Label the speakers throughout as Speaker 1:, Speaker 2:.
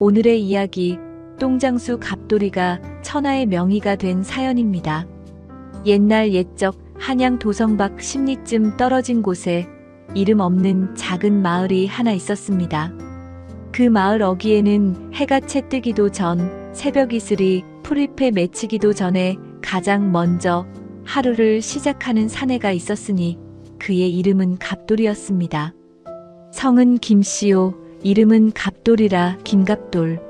Speaker 1: 오늘의 이야기, 똥장수 갑돌이가 천하의 명의가 된 사연입니다. 옛날 옛적 한양 도성밖 10리쯤 떨어진 곳에 이름 없는 작은 마을이 하나 있었습니다. 그 마을 어귀에는 해가 채 뜨기도 전, 새벽 이슬이 풀잎에 맺히기도 전에 가장 먼저 하루를 시작하는 사내가 있었으니 그의 이름은 갑돌이었습니다. 성은 김씨요, 이름은 갑돌이라 김갑돌.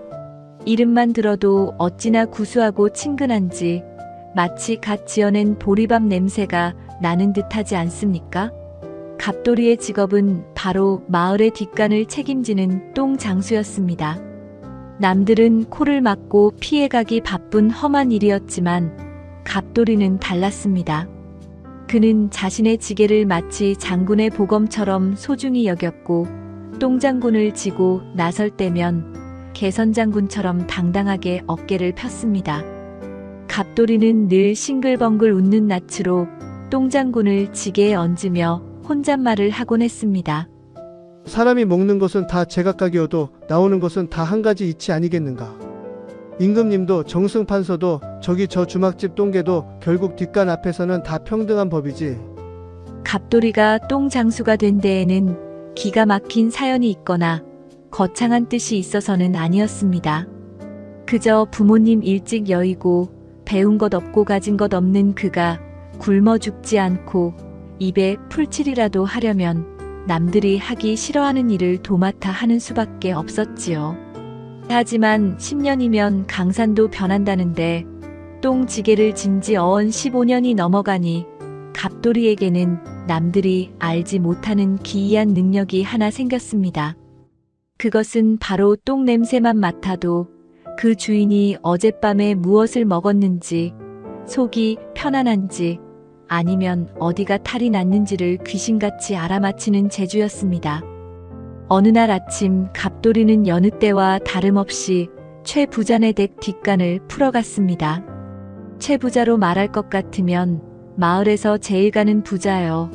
Speaker 1: 이름만 들어도 어찌나 구수하고 친근한지 마치 갓 지어낸 보리밥 냄새가 나는 듯하지 않습니까? 갑돌이의 직업은 바로 마을의 뒷간을 책임지는 똥장수였습니다. 남들은 코를 막고 피해가기 바쁜 험한 일이었지만 갑돌이는 달랐습니다. 그는 자신의 지게를 마치 장군의 보검처럼 소중히 여겼고 똥장군을 지고 나설 때면 개선장군처럼 당당하게 어깨를 폈습니다. 갑돌이는 늘 싱글벙글 웃는 낯으로 똥장군을 지게에 얹으며 혼잣말을 하곤 했습니다.
Speaker 2: 사람이 먹는 것은 다 제각각이어도 나오는 것은 다 한 가지 이치 아니겠는가. 임금님도 정승판서도 저기 저 주막집 똥개도 결국 뒷간 앞에서는 다 평등한 법이지.
Speaker 1: 갑돌이가 똥장수가 된 데에는 기가 막힌 사연이 있거나 거창한 뜻이 있어서는 아니었습니다. 그저 부모님 일찍 여의고 배운 것 없고 가진 것 없는 그가 굶어 죽지 않고 입에 풀칠이라도 하려면 남들이 하기 싫어하는 일을 도맡아 하는 수밖에 없었지요. 하지만 10년이면 강산도 변한다는데 똥지게를 진 지 어언 15년이 넘어가니 갑돌이에게는 남들이 알지 못하는 기이한 능력이 하나 생겼습니다. 그것은 바로 똥 냄새만 맡아도 그 주인이 어젯밤에 무엇을 먹었는지, 속이 편안한지, 아니면 어디가 탈이 났는지를 귀신같이 알아맞히는 재주였습니다. 어느 날 아침 갑돌이는 여느 때와 다름없이 최 부자네 댁 뒷간을 풀어갔습니다. 최 부자로 말할 것 같으면 마을에서 제일 가는 부자요.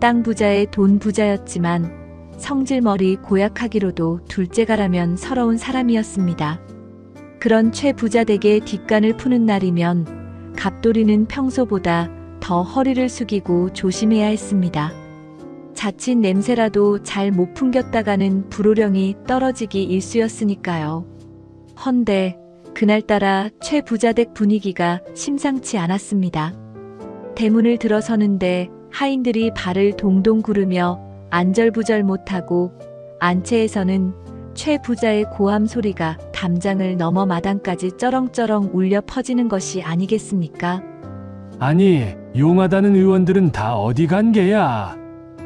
Speaker 1: 땅 부자의 돈 부자였지만 성질머리 고약하기로도 둘째가라면 서러운 사람이었습니다. 그런 최 부자 댁의 뒷간을 푸는 날이면 갑돌이는 평소보다 더 허리를 숙이고 조심해야 했습니다. 자칫 냄새라도 잘 못 풍겼다가는 불호령이 떨어지기 일쑤였으니까요. 헌데 그날따라 최 부자 댁 분위기가 심상치 않았습니다. 대문을 들어서는데 하인들이 발을 동동 구르며 안절부절 못하고 안채에서는 최 부자의 고함 소리가 담장을 넘어 마당까지 쩌렁쩌렁 울려 퍼지는 것이 아니겠습니까?
Speaker 3: 아니, 용하다는 의원들은 다 어디 간 게야?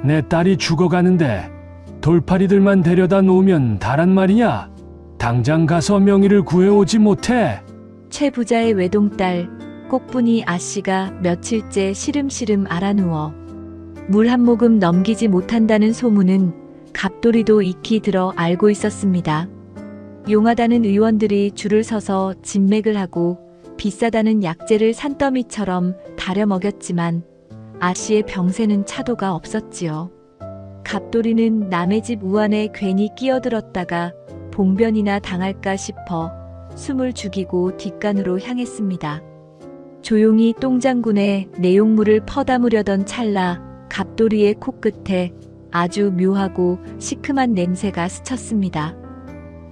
Speaker 3: 내 딸이 죽어가는데 돌팔이들만 데려다 놓으면 다란 말이냐? 당장 가서 명의를 구해오지 못해?
Speaker 1: 최 부자의 외동딸 꽃분이 아씨가 며칠째 시름시름 앓아누워 물 한 모금 넘기지 못한다는 소문은 갑돌이도 익히 들어 알고 있었습니다. 용하다는 의원들이 줄을 서서 진맥을 하고 비싸다는 약재를 산더미처럼 다려 먹였지만 아씨의 병세는 차도가 없었지요. 갑돌이는 남의 집 우안에 괜히 끼어들었다가 봉변이나 당할까 싶어 숨을 죽이고 뒷간으로 향했습니다. 조용히 똥장군에 내용물을 퍼담으려던 찰나 갑돌이의 코끝에 아주 묘하고 시큼한 냄새가 스쳤습니다.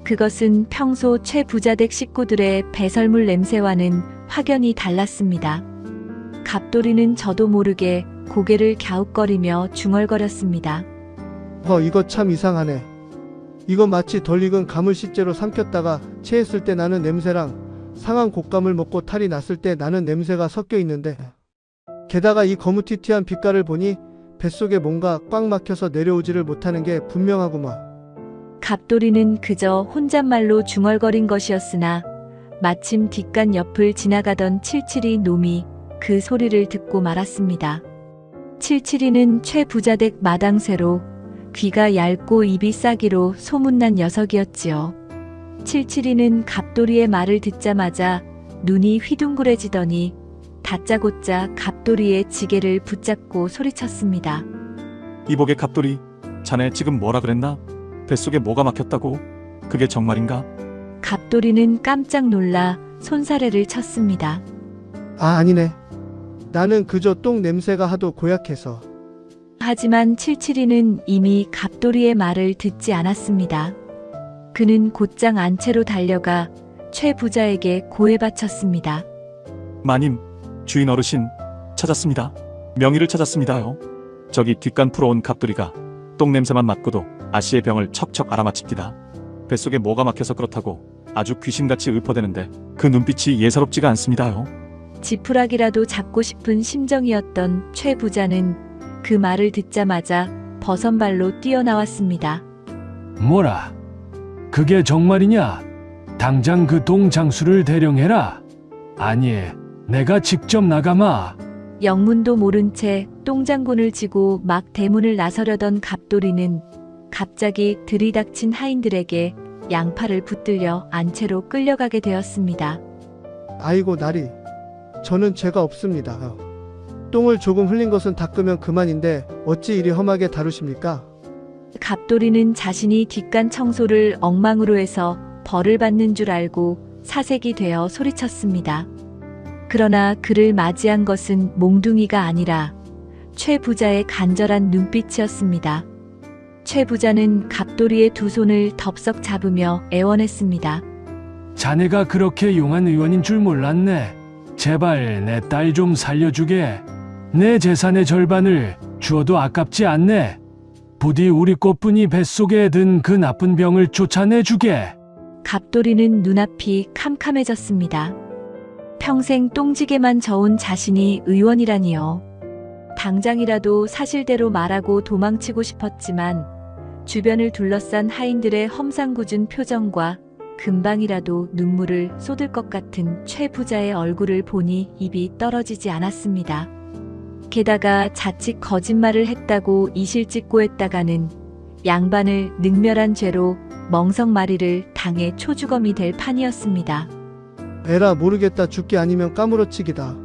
Speaker 1: 그것은 평소 최 부자댁 식구들의 배설물 냄새와는 확연히 달랐습니다. 갑돌이는 저도 모르게 고개를 갸웃거리며 중얼거렸습니다.
Speaker 2: 이거 참 이상하네. 이거 마치 덜 익은 감을 식재로 삼켰다가 체했을 때 나는 냄새랑 상한 곶감을 먹고 탈이 났을 때 나는 냄새가 섞여 있는데, 게다가 이 거무튀튀한 빛깔을 보니 뱃속에 뭔가 꽉 막혀서 내려오지를 못하는 게 분명하구만.
Speaker 1: 갑돌이는 그저 혼잣말로 중얼거린 것이었으나 마침 뒷간 옆을 지나가던 칠칠이 놈이 그 소리를 듣고 말았습니다. 칠칠이는 최 부자댁 마당새로 귀가 얇고 입이 싸기로 소문난 녀석이었지요. 칠칠이는 갑돌이의 말을 듣자마자 눈이 휘둥그레지더니 다짜고짜 갑돌이의 지게를 붙잡고 소리쳤습니다.
Speaker 4: 이복의 갑돌이, 자네 지금 뭐라 그랬나? 뱃속에 뭐가 막혔다고? 그게 정말인가?
Speaker 1: 갑돌이는 깜짝 놀라 손사래를 쳤습니다.
Speaker 2: 아, 아니네. 나는 그저 똥 냄새가 하도 고약해서.
Speaker 1: 하지만 칠칠이는 이미 갑돌이의 말을 듣지 않았습니다. 그는 곧장 안채로 달려가 최 부자에게 고해 바쳤습니다.
Speaker 4: 마님, 주인 어르신 찾았습니다. 명의를 찾았습니다요. 저기 뒷간 풀어온 갑돌이가 똥 냄새만 맡고도 아씨의 병을 척척 알아맞힙니다. 뱃속에 뭐가 막혀서 그렇다고 아주 귀신같이 읊어대는데 그 눈빛이 예사롭지가 않습니다요.
Speaker 1: 지푸라기라도 잡고 싶은 심정이었던 최 부자는 그 말을 듣자마자 버선발로 뛰어나왔습니다.
Speaker 3: 뭐라? 그게 정말이냐? 당장 그 똥 장수를 대령해라. 아니, 내가 직접 나가마.
Speaker 1: 영문도 모른 채 똥장군을 지고 막 대문을 나서려던 갑돌이는 갑자기 들이닥친 하인들에게 양팔을 붙들려 안채로 끌려가게 되었습니다.
Speaker 2: 아이고 나리. 저는 죄가 없습니다. 똥을 조금 흘린 것은 닦으면 그만인데 어찌 이리 험하게 다루십니까?
Speaker 1: 갑돌이는 자신이 뒷간 청소를 엉망으로 해서 벌을 받는 줄 알고 사색이 되어 소리쳤습니다. 그러나 그를 맞이한 것은 몽둥이가 아니라 최 부자의 간절한 눈빛이었습니다. 최 부자는 갑돌이의 두 손을 덥석 잡으며 애원했습니다.
Speaker 3: 자네가 그렇게 용한 의원인 줄 몰랐네. 제발 내 딸 좀 살려주게. 내 재산의 절반을 주어도 아깝지 않네. 부디 우리 꽃분이 뱃속에 든 그 나쁜 병을 쫓아내주게.
Speaker 1: 갑돌이는 눈앞이 캄캄해졌습니다. 평생 똥지게만 져온 자신이 의원이라니요. 당장이라도 사실대로 말하고 도망치고 싶었지만 주변을 둘러싼 하인들의 험상궂은 표정과 금방이라도 눈물을 쏟을 것 같은 최 부자의 얼굴을 보니 입이 떨어지지 않았습니다. 게다가 자칫 거짓말을 했다고 이실직고했다가는 양반을 능멸한 죄로 멍석마리를 당해 초주검이 될 판이었습니다.
Speaker 2: 에라 모르겠다. 죽기 아니면 까무러치기다.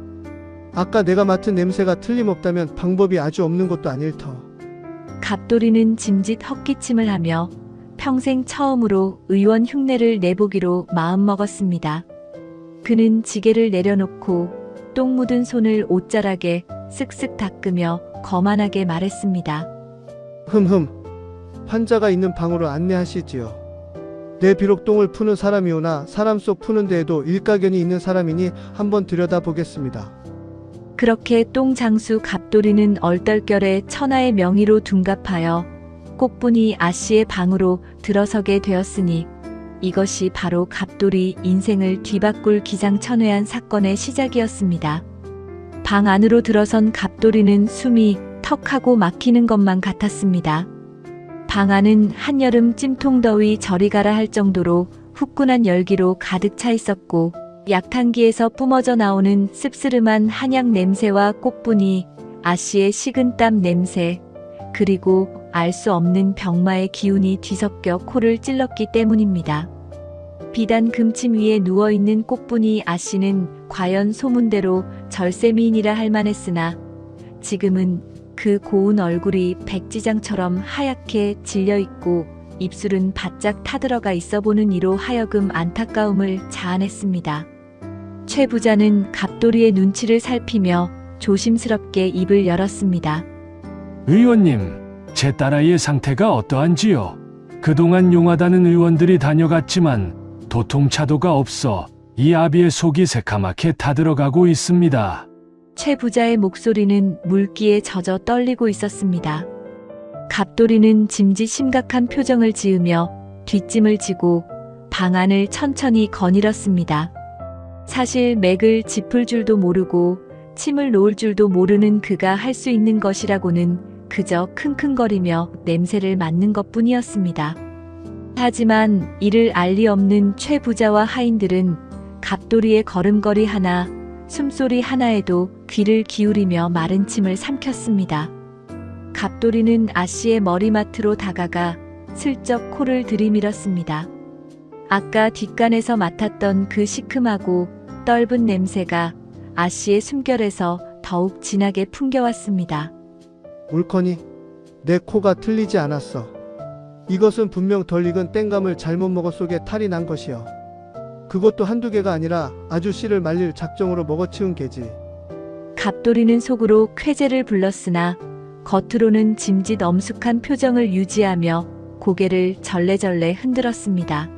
Speaker 2: 아까 내가 맡은 냄새가 틀림없다면 방법이 아주 없는 것도 아닐 터.
Speaker 1: 갑돌이는 짐짓 헛기침을 하며 평생 처음으로 의원 흉내를 내보기로 마음먹었습니다. 그는 지게를 내려놓고 똥 묻은 손을 옷자락에 쓱쓱 닦으며 거만하게 말했습니다.
Speaker 2: 흠흠. 환자가 있는 방으로 안내하시지요. 내 비록 똥을 푸는 사람이오나 사람 속 푸는 데에도 일가견이 있는 사람이니 한번 들여다보겠습니다.
Speaker 1: 그렇게 똥장수 갑돌이는 얼떨결에 천하의 명의로 둔갑하여 꽃분이 아씨의 방으로 들어서게 되었으니 이것이 바로 갑돌이 인생을 뒤바꿀 기상천외한 사건의 시작이었습니다. 방 안으로 들어선 갑돌이는 숨이 턱하고 막히는 것만 같았습니다. 방 안은 한여름 찜통더위 저리 가라 할 정도로 후끈한 열기로 가득 차 있었고 약탕기에서 뿜어져 나오는 씁쓸음한 한약 냄새와 꽃분이 아씨의 식은땀 냄새 그리고 알 수 없는 병마의 기운이 뒤섞여 코를 찔렀기 때문입니다. 비단 금침 위에 누워있는 꽃분이 아씨는 과연 소문대로 절세미인이라 할 만했으나 지금은 그 고운 얼굴이 백지장처럼 하얗게 질려있고 입술은 바짝 타들어가 있어 보는 이로 하여금 안타까움을 자아냈습니다. 최 부자는 갑돌이의 눈치를 살피며 조심스럽게 입을 열었습니다.
Speaker 3: 의원님, 제 딸아이의 상태가 어떠한지요? 그동안 용하다는 의원들이 다녀갔지만 도통차도가 없어 이 아비의 속이 새카맣게 타들어가고 있습니다.
Speaker 1: 최 부자의 목소리는 물기에 젖어 떨리고 있었습니다. 갑돌이는 짐짓 심각한 표정을 지으며 뒷짐을 지고 방 안을 천천히 거닐었습니다. 사실 맥을 짚을 줄도 모르고 침을 놓을 줄도 모르는 그가 할 수 있는 것이라고는 그저 킁킁거리며 냄새를 맡는 것뿐이었습니다. 하지만 이를 알 리 없는 최 부자와 하인들은 갑돌이의 걸음걸이 하나, 숨소리 하나에도 귀를 기울이며 마른 침을 삼켰습니다. 갑돌이는 아씨의 머리맡으로 다가가 슬쩍 코를 들이밀었습니다. 아까 뒷간에서 맡았던 그 시큼하고 떫은 냄새가 아씨의 숨결에서 더욱 진하게 풍겨왔습니다.
Speaker 2: 옳거니 내 코가 틀리지 않았어. 이것은 분명 덜 익은 땡감을 잘못 먹어 속에 탈이 난 것이여. 그것도 한두 개가 아니라 아주 씨를 말릴 작정으로 먹어치운 개지.
Speaker 1: 갑돌이는 속으로 쾌재를 불렀으나 겉으로는 짐짓 엄숙한 표정을 유지하며 고개를 절레절레 흔들었습니다.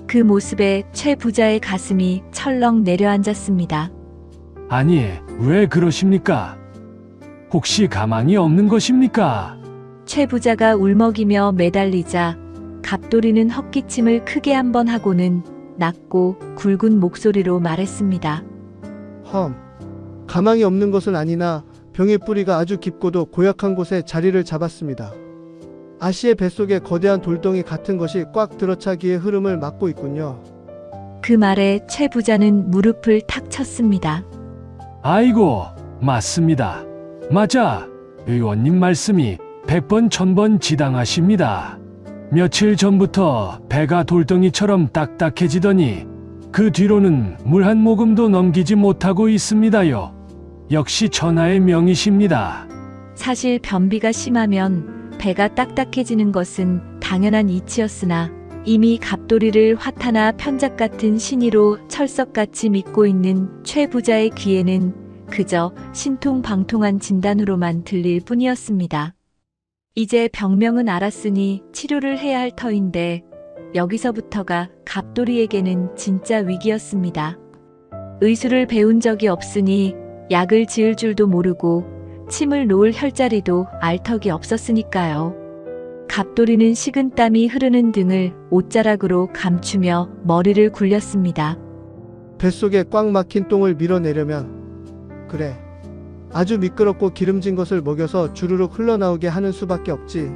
Speaker 1: 그 모습에 최 부자의 가슴이 철렁 내려앉았습니다.
Speaker 3: 아니, 왜 그러십니까? 혹시 가망이 없는 것입니까?
Speaker 1: 최 부자가 울먹이며 매달리자 갑돌이는 헛기침을 크게 한번 하고는 낮고 굵은 목소리로 말했습니다.
Speaker 2: 험. 가망이 없는 것은 아니나 병의 뿌리가 아주 깊고도 고약한 곳에 자리를 잡았습니다. 아씨의 뱃속에 거대한 돌덩이 같은 것이 꽉 들어차기에 흐름을 막고 있군요.
Speaker 1: 그 말에 최 부자는 무릎을 탁 쳤습니다.
Speaker 3: 아이고, 맞습니다. 맞아. 의원님 말씀이 100번 1000번 지당하십니다. 며칠 전부터 배가 돌덩이처럼 딱딱해지더니 그 뒤로는 물 한 모금도 넘기지 못하고 있습니다요. 역시 천하의 명이십니다.
Speaker 1: 사실 변비가 심하면 배가 딱딱해지는 것은 당연한 이치였으나 이미 갑돌이를 화타나 편작 같은 신의로 철석같이 믿고 있는 최 부자의 귀에는 그저 신통방통한 진단으로만 들릴 뿐이었습니다. 이제 병명은 알았으니 치료를 해야 할 터인데 여기서부터가 갑돌이에게는 진짜 위기였습니다. 의술을 배운 적이 없으니 약을 지을 줄도 모르고 침을 놓을 혈자리도 알 턱이 없었으니까요. 갑돌이는 식은땀이 흐르는 등을 옷자락으로 감추며 머리를 굴렸습니다.
Speaker 2: 뱃속에 꽉 막힌 똥을 밀어내려면 그래. 아주 미끄럽고 기름진 것을 먹여서 주르륵 흘러나오게 하는 수밖에 없지.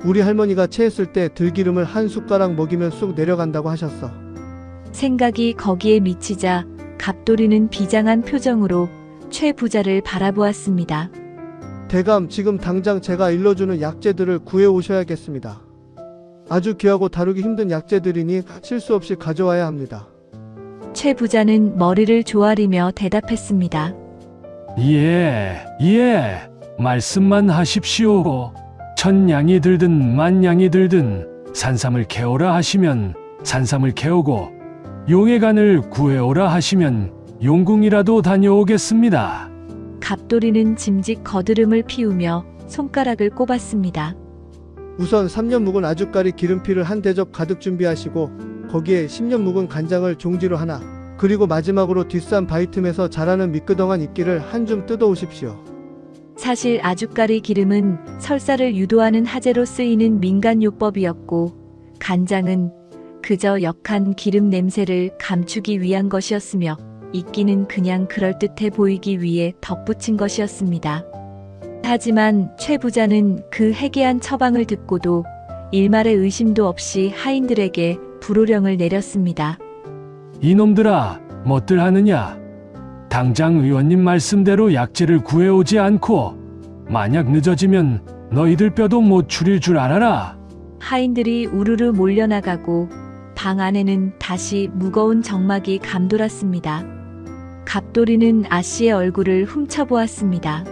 Speaker 2: 우리 할머니가 체했을 때 들기름을 한 숟가락 먹이면 쑥 내려간다고 하셨어.
Speaker 1: 생각이 거기에 미치자 갑돌이는 비장한 표정으로 최 부자를 바라보았습니다.
Speaker 2: 대감 지금 당장 제가 일러주는 약재들을 구해 오셔야겠습니다. 아주 귀하고 다루기 힘든 약재들이니 실수 없이 가져와야 합니다.
Speaker 1: 최 부자는 머리를 조아리며 대답했습니다.
Speaker 3: 예, 말씀만 하십시오. 천냥이 들든 만냥이 들든 산삼을 캐오라 하시면 산삼을 캐오고 용해간을 구해오라 하시면 용궁이라도 다녀오겠습니다.
Speaker 1: 갑돌이는 짐짓 거드름을 피우며 손가락을 꼽았습니다.
Speaker 2: 우선 3년 묵은 아주까리 기름피를 한 대접 가득 준비하시고 거기에 10년 묵은 간장을 종지로 하나, 그리고 마지막으로 뒷산 바위틈에서 자라는 미끄덩한 이끼를 한 줌 뜯어 오십시오.
Speaker 1: 사실 아주까리 기름은 설사를 유도하는 하재로 쓰이는 민간요법이었고 간장은 그저 역한 기름 냄새를 감추기 위한 것이었으며 이끼는 그냥 그럴듯해 보이기 위해 덧붙인 것이었습니다. 하지만 최 부자는 그 해괴한 처방을 듣고도 일말의 의심도 없이 하인들에게 불호령을 내렸습니다.
Speaker 3: 이놈들아, 뭣들 하느냐? 당장 의원님 말씀대로 약재를 구해오지 않고 만약 늦어지면 너희들 뼈도 못 추릴 줄 알아라.
Speaker 1: 하인들이 우르르 몰려나가고 방 안에는 다시 무거운 정막이 감돌았습니다. 갑돌이는 아씨의 얼굴을 훔쳐보았습니다.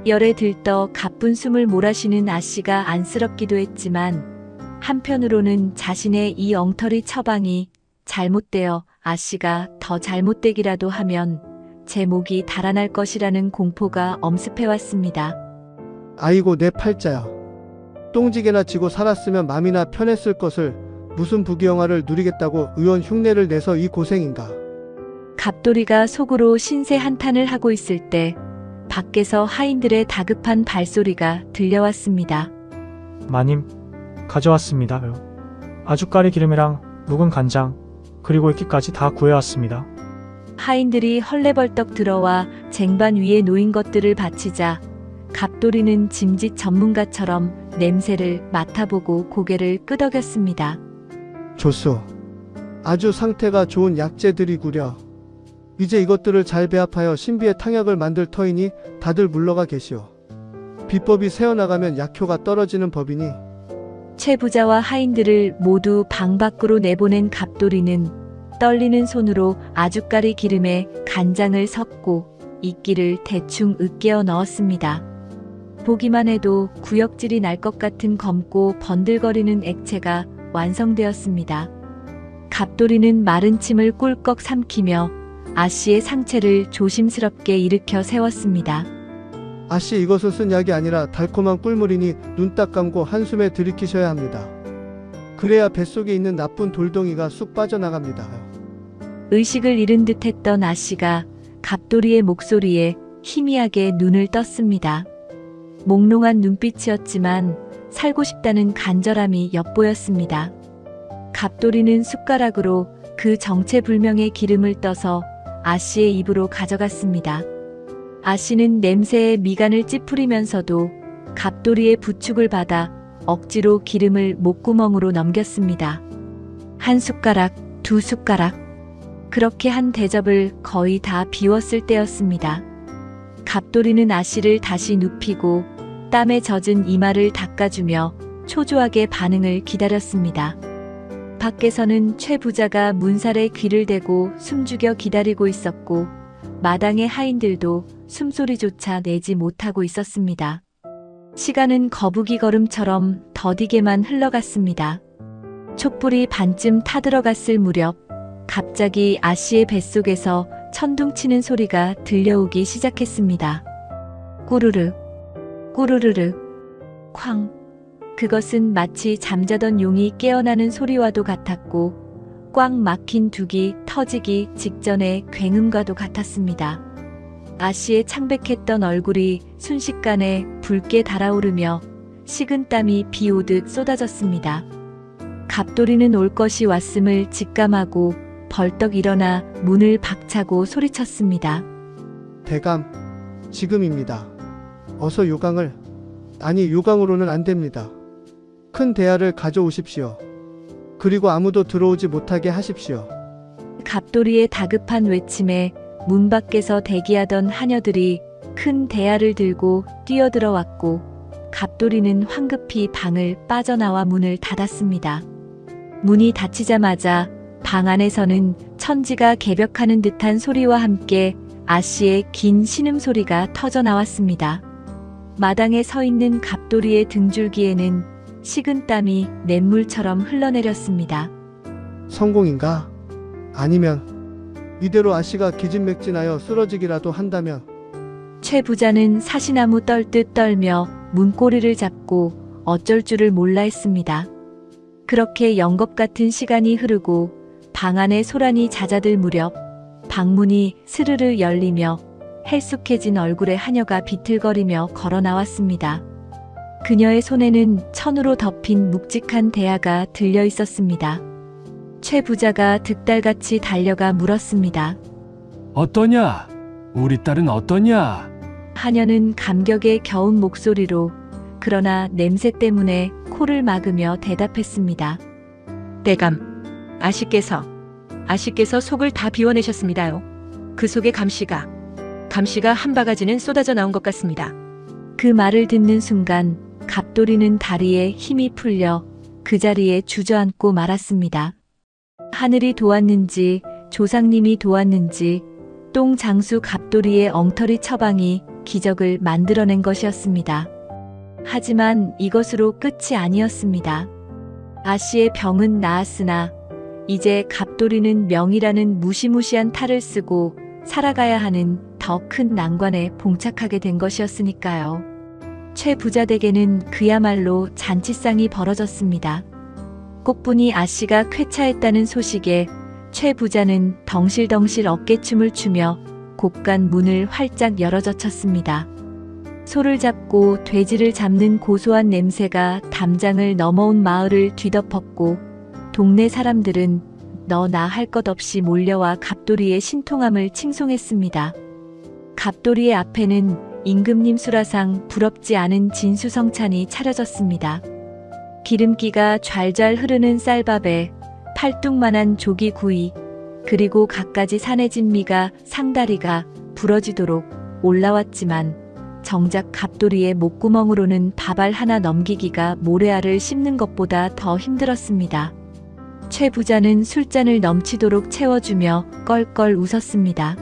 Speaker 1: 열에 들떠 가쁜 숨을 몰아쉬는 아씨가 안쓰럽기도 했지만 한편으로는 자신의 이 엉터리 처방이 잘못되어 아씨가 더 잘못되기라도 하면 제 목이 달아날 것이라는 공포가 엄습해왔습니다.
Speaker 2: 아이고 내 팔자야. 똥지게나 지고 살았으면 맘이나 편했을 것을 무슨 부귀영화를 누리겠다고 의원 흉내를 내서 이 고생인가.
Speaker 1: 갑돌이가 속으로 신세 한탄을 하고 있을 때 밖에서 하인들의 다급한 발소리가 들려왔습니다.
Speaker 5: 마님, 가져왔습니다요. 아주까리 기름이랑 묵은 간장, 그리고 이끼까지 다 구해왔습니다.
Speaker 1: 하인들이 헐레벌떡 들어와 쟁반 위에 놓인 것들을 바치자 갑돌이는 짐짓 전문가처럼 냄새를 맡아보고 고개를 끄덕였습니다.
Speaker 2: 좋소. 아주 상태가 좋은 약재들이구려. 이제 이것들을 잘 배합하여 신비의 탕약을 만들 터이니 다들 물러가 계시오. 비법이 새어나가면 약효가 떨어지는 법이니.
Speaker 1: 최 부자와 하인들을 모두 방 밖으로 내보낸 갑돌이는 떨리는 손으로 아주까리 기름에 간장을 섞고 이끼를 대충 으깨어 넣었습니다. 보기만 해도 구역질이 날 것 같은 검고 번들거리는 액체가 완성되었습니다. 갑돌이는 마른 침을 꿀꺽 삼키며 아씨의 상체를 조심스럽게 일으켜 세웠습니다.
Speaker 2: 아씨, 이것은 쓴 약이 아니라 달콤한 꿀물이니 눈 딱 감고 한숨에 들이키셔야 합니다. 그래야 뱃속에 있는 나쁜 돌덩이가 쑥 빠져나갑니다.
Speaker 1: 의식을 잃은 듯했던 아씨가 갑돌이의 목소리에 희미하게 눈을 떴습니다. 몽롱한 눈빛이었지만 살고 싶다는 간절함이 엿보였습니다. 갑돌이는 숟가락으로 그 정체불명의 기름을 떠서 아씨의 입으로 가져갔습니다. 아씨는 냄새에 미간을 찌푸리면서도 갑돌이의 부축을 받아 억지로 기름을 목구멍으로 넘겼습니다. 한 숟가락, 두 숟가락. 그렇게 한 대접을 거의 다 비웠을 때였습니다. 갑돌이는 아씨를 다시 눕히고 땀에 젖은 이마를 닦아주며 초조하게 반응을 기다렸습니다. 밖에서는 최 부자가 문살에 귀를 대고 숨죽여 기다리고 있었고 마당의 하인들도 숨소리조차 내지 못하고 있었습니다. 시간은 거북이 걸음처럼 더디게만 흘러갔습니다. 촛불이 반쯤 타들어갔을 무렵 갑자기 아씨의 뱃속에서 천둥치는 소리가 들려오기 시작했습니다. 꾸르르, 꾸르르르, 쾅. 그것은 마치 잠자던 용이 깨어나는 소리와도 같았고 꽉 막힌 둑이 터지기 직전의 굉음과도 같았습니다. 아씨의 창백했던 얼굴이 순식간에 붉게 달아오르며 식은 땀이 비 오듯 쏟아졌습니다. 갑돌이는 올 것이 왔음을 직감하고 벌떡 일어나 문을 박차고 소리쳤습니다.
Speaker 2: 대감, 지금입니다. 어서 요강을, 아니 요강으로는 안 됩니다. 큰 대야를 가져오십시오. 그리고 아무도 들어오지 못하게 하십시오.
Speaker 1: 갑돌이의 다급한 외침에 문 밖에서 대기하던 하녀들이 큰 대야를 들고 뛰어들어왔고 갑돌이는 황급히 방을 빠져나와 문을 닫았습니다. 문이 닫히자마자 방 안에서는 천지가 개벽하는 듯한 소리와 함께 아씨의 긴 신음소리가 터져나왔습니다. 마당에 서 있는 갑돌이의 등줄기에는 식은 땀이 냇물처럼 흘러내렸습니다.
Speaker 2: 성공인가? 아니면 이대로 아씨가 기진맥진하여 쓰러지기라도 한다면.
Speaker 1: 최 부자는 사시나무 떨듯 떨며 문고리를 잡고 어쩔 줄을 몰라 했습니다. 그렇게 영겁 같은 시간이 흐르고 방 안에 소란이 잦아들 무렵 방문이 스르르 열리며 헬쑥해진 얼굴의 하녀가 비틀거리며 걸어 나왔습니다. 그녀의 손에는 천으로 덮인 묵직한 대야가 들려 있었습니다. 최 부자가 득달같이 달려가 물었습니다.
Speaker 3: 어떠냐? 우리 딸은 어떠냐?
Speaker 1: 하녀는 감격에 겨운 목소리로 그러나 냄새 때문에 코를 막으며 대답했습니다.
Speaker 6: 대감, 아씨께서 속을 다 비워내셨습니다요. 그 속에 감시가 한 바가지는 쏟아져 나온 것 같습니다.
Speaker 1: 그 말을 듣는 순간 갑돌이는 다리에 힘이 풀려 그 자리에 주저앉고 말았습니다. 하늘이 도왔는지 조상님이 도왔는지 똥장수 갑돌이의 엉터리 처방이 기적을 만들어낸 것이었습니다. 하지만 이것으로 끝이 아니었습니다. 아씨의 병은 나았으나 이제 갑돌이는 명이라는 무시무시한 탈을 쓰고 살아가야 하는 더 큰 난관에 봉착하게 된 것이었으니까요. 최 부자댁에는 그야말로 잔치상이 벌어졌습니다. 꽃분이 아씨가 쾌차했다는 소식에 최 부자는 덩실덩실 어깨춤을 추며 곳간 문을 활짝 열어젖혔습니다. 소를 잡고 돼지를 잡는 고소한 냄새가 담장을 넘어온 마을을 뒤덮었고 동네 사람들은 너나 할 것 없이 몰려와 갑돌이의 신통함을 칭송했습니다. 갑돌이의 앞에는 임금님 수라상 부럽지 않은 진수성찬이 차려졌습니다. 기름기가 좔좔 흐르는 쌀밥에 팔뚝만한 조기구이, 그리고 갖가지 산해진 미가 상다리가 부러지도록 올라왔지만 정작 갑돌이의 목구멍으로는 밥알 하나 넘기기가 모래알을 씹는 것보다 더 힘들었습니다. 최 부자는 술잔을 넘치도록 채워주며 껄껄 웃었습니다.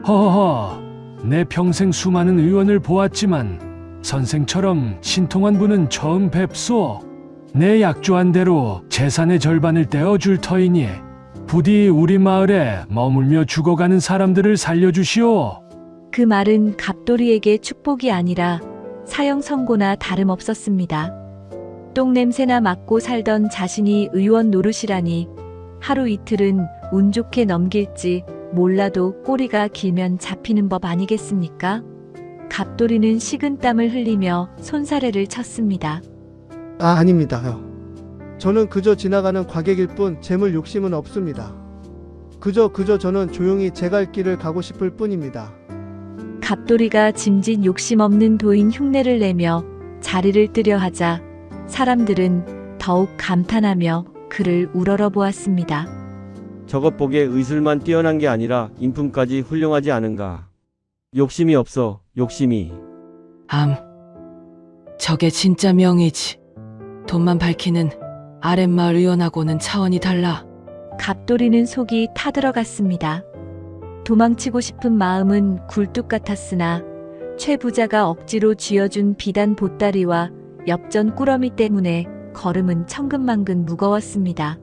Speaker 3: 허허, 내 평생 수많은 의원을 보았지만 선생처럼 신통한 분은 처음 뵙소. 내 약조한 대로 재산의 절반을 떼어줄 터이니 부디 우리 마을에 머물며 죽어가는 사람들을 살려주시오.
Speaker 1: 그 말은 갑돌이에게 축복이 아니라 사형 선고나 다름없었습니다. 똥냄새나 맡고 살던 자신이 의원 노릇이라니 하루 이틀은 운 좋게 넘길지 몰라도 꼬리가 길면 잡히는 법 아니겠습니까? 갑돌이는 식은땀을 흘리며 손사래를 쳤습니다.
Speaker 2: 아닙니다. 저는 그저 지나가는 과객일 뿐 재물 욕심은 없습니다. 그저 저는 조용히 제 갈 길을 가고 싶을 뿐입니다.
Speaker 1: 갑돌이가 짐짓 욕심 없는 도인 흉내를 내며 자리를 뜨려 하자 사람들은 더욱 감탄하며 그를 우러러 보았습니다.
Speaker 7: 저것 보기에 의술만 뛰어난 게 아니라 인품까지 훌륭하지 않은가. 욕심이 없어, 욕심이.
Speaker 8: 저게 진짜 명이지. 돈만 밝히는 아랫마을 의원하고는 차원이 달라.
Speaker 1: 갑돌이는 속이 타들어갔습니다. 도망치고 싶은 마음은 굴뚝 같았으나 최 부자가 억지로 쥐어준 비단 보따리와 엽전 꾸러미 때문에 걸음은 천근만근 무거웠습니다.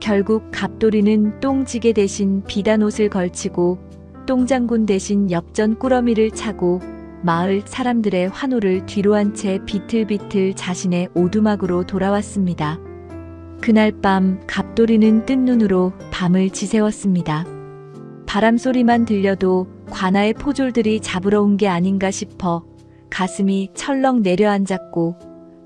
Speaker 1: 결국 갑돌이는 똥지게 대신 비단 옷을 걸치고 똥장군 대신 엽전 꾸러미를 차고 마을 사람들의 환호를 뒤로한 채 비틀비틀 자신의 오두막으로 돌아왔습니다. 그날 밤 갑돌이는 뜬 눈으로 밤을 지새웠습니다. 바람소리만 들려도 관아의 포졸들이 잡으러 온 게 아닌가 싶어 가슴이 철렁 내려앉았고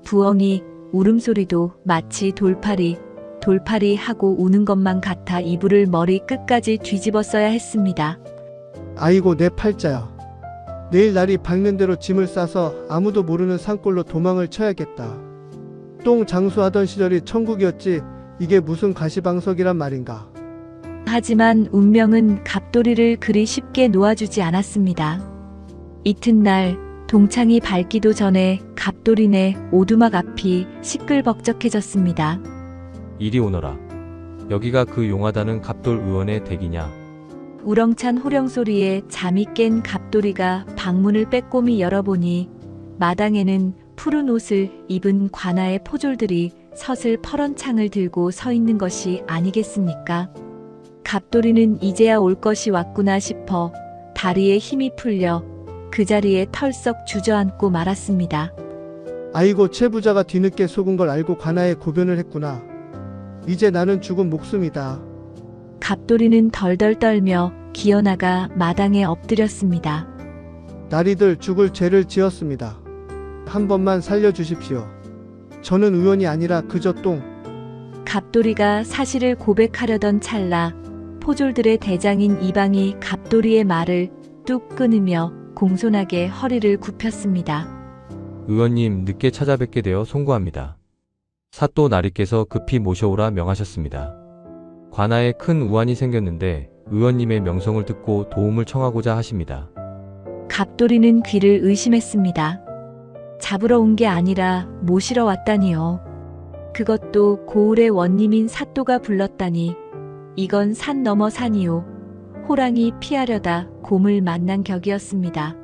Speaker 1: 부엉이 울음소리도 마치 돌팔이 하고 우는 것만 같아 이불을 머리 끝까지 뒤집어 써야 했습니다.
Speaker 2: 아이고 내 팔자야. 내일 날이 밝는 대로 짐을 싸서 아무도 모르는 산골로 도망을 쳐야겠다. 똥 장수하던 시절이 천국이었지 이게 무슨 가시방석이란 말인가.
Speaker 1: 하지만 운명은 갑돌이를 그리 쉽게 놓아주지 않았습니다. 이튿날 동창이 밝기도 전에 갑돌이네 오두막 앞이 시끌벅적해졌습니다.
Speaker 9: 이리 오너라. 여기가 그 용하다는 갑돌 의원의 댁이냐?
Speaker 1: 우렁찬 호령소리에 잠이 깬 갑돌이가 방문을 빼꼼히 열어보니 마당에는 푸른 옷을 입은 관아의 포졸들이 서슬 퍼런 창을 들고 서 있는 것이 아니겠습니까? 갑돌이는 이제야 올 것이 왔구나 싶어 다리에 힘이 풀려 그 자리에 털썩 주저앉고 말았습니다.
Speaker 2: 아이고 최 부자가 뒤늦게 속은 걸 알고 관아에 고변을 했구나. 이제 나는 죽은 목숨이다.
Speaker 1: 갑돌이는 덜덜 떨며 기어나가 마당에 엎드렸습니다.
Speaker 2: 나리들 죽을 죄를 지었습니다. 한 번만 살려주십시오. 저는 의원이 아니라 그저 똥.
Speaker 1: 갑돌이가 사실을 고백하려던 찰나 포졸들의 대장인 이방이 갑돌이의 말을 뚝 끊으며 공손하게 허리를 굽혔습니다.
Speaker 9: 의원님 늦게 찾아뵙게 되어 송구합니다. 사또 나리께서 급히 모셔오라 명하셨습니다. 관아에 큰 우환이 생겼는데 의원님의 명성을 듣고 도움을 청하고자 하십니다.
Speaker 1: 갑돌이는 귀를 의심했습니다. 잡으러 온 게 아니라 모시러 왔다니요. 그것도 고을의 원님인 사또가 불렀다니 이건 산 넘어 산이요. 호랑이 피하려다 곰을 만난 격이었습니다.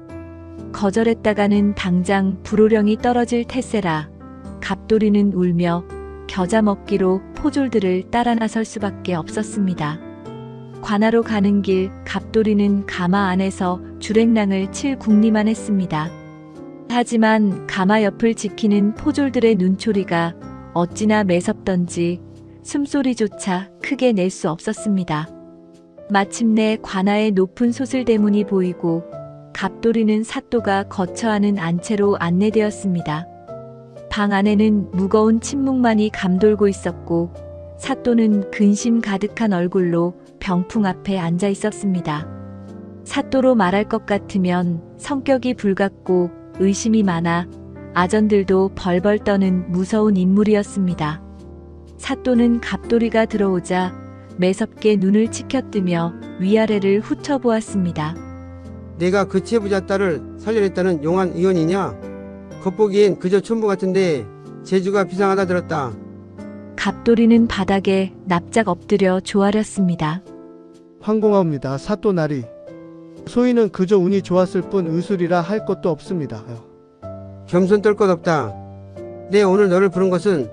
Speaker 1: 거절했다가는 당장 불호령이 떨어질 태세라 갑돌이는 울며 겨자 먹기로 포졸들을 따라 나설 수밖에 없었습니다. 관아로 가는 길 갑돌이는 가마 안에서 주랭랑을 칠 궁리만 했습니다. 하지만 가마 옆을 지키는 포졸들의 눈초리가 어찌나 매섭던지 숨소리조차 크게 낼 수 없었습니다. 마침내 관아의 높은 소슬대문이 보이고 갑돌이는 사또가 거처하는 안채로 안내되었습니다. 방 안에는 무거운 침묵만이 감돌고 있었고 사또는 근심 가득한 얼굴로 병풍 앞에 앉아 있었습니다. 사또로 말할 것 같으면 성격이 불같고 의심이 많아 아전들도 벌벌 떠는 무서운 인물이었습니다. 사또는 갑돌이가 들어오자 매섭게 눈을 치켜뜨며 위아래를 훑어보았습니다.
Speaker 10: 내가 그 최부자 딸을 살려냈다는 용한 의원이냐? 겉보기엔 그저 촌부 같은데 재주가 비상하다 들었다.
Speaker 1: 갑돌이는 바닥에 납작 엎드려 조아렸습니다.
Speaker 2: 황공하옵니다. 사또 나리. 소인은 그저 운이 좋았을 뿐 의술이라 할 것도 없습니다.
Speaker 10: 겸손 떨 것 없다. 내 오늘 너를 부른 것은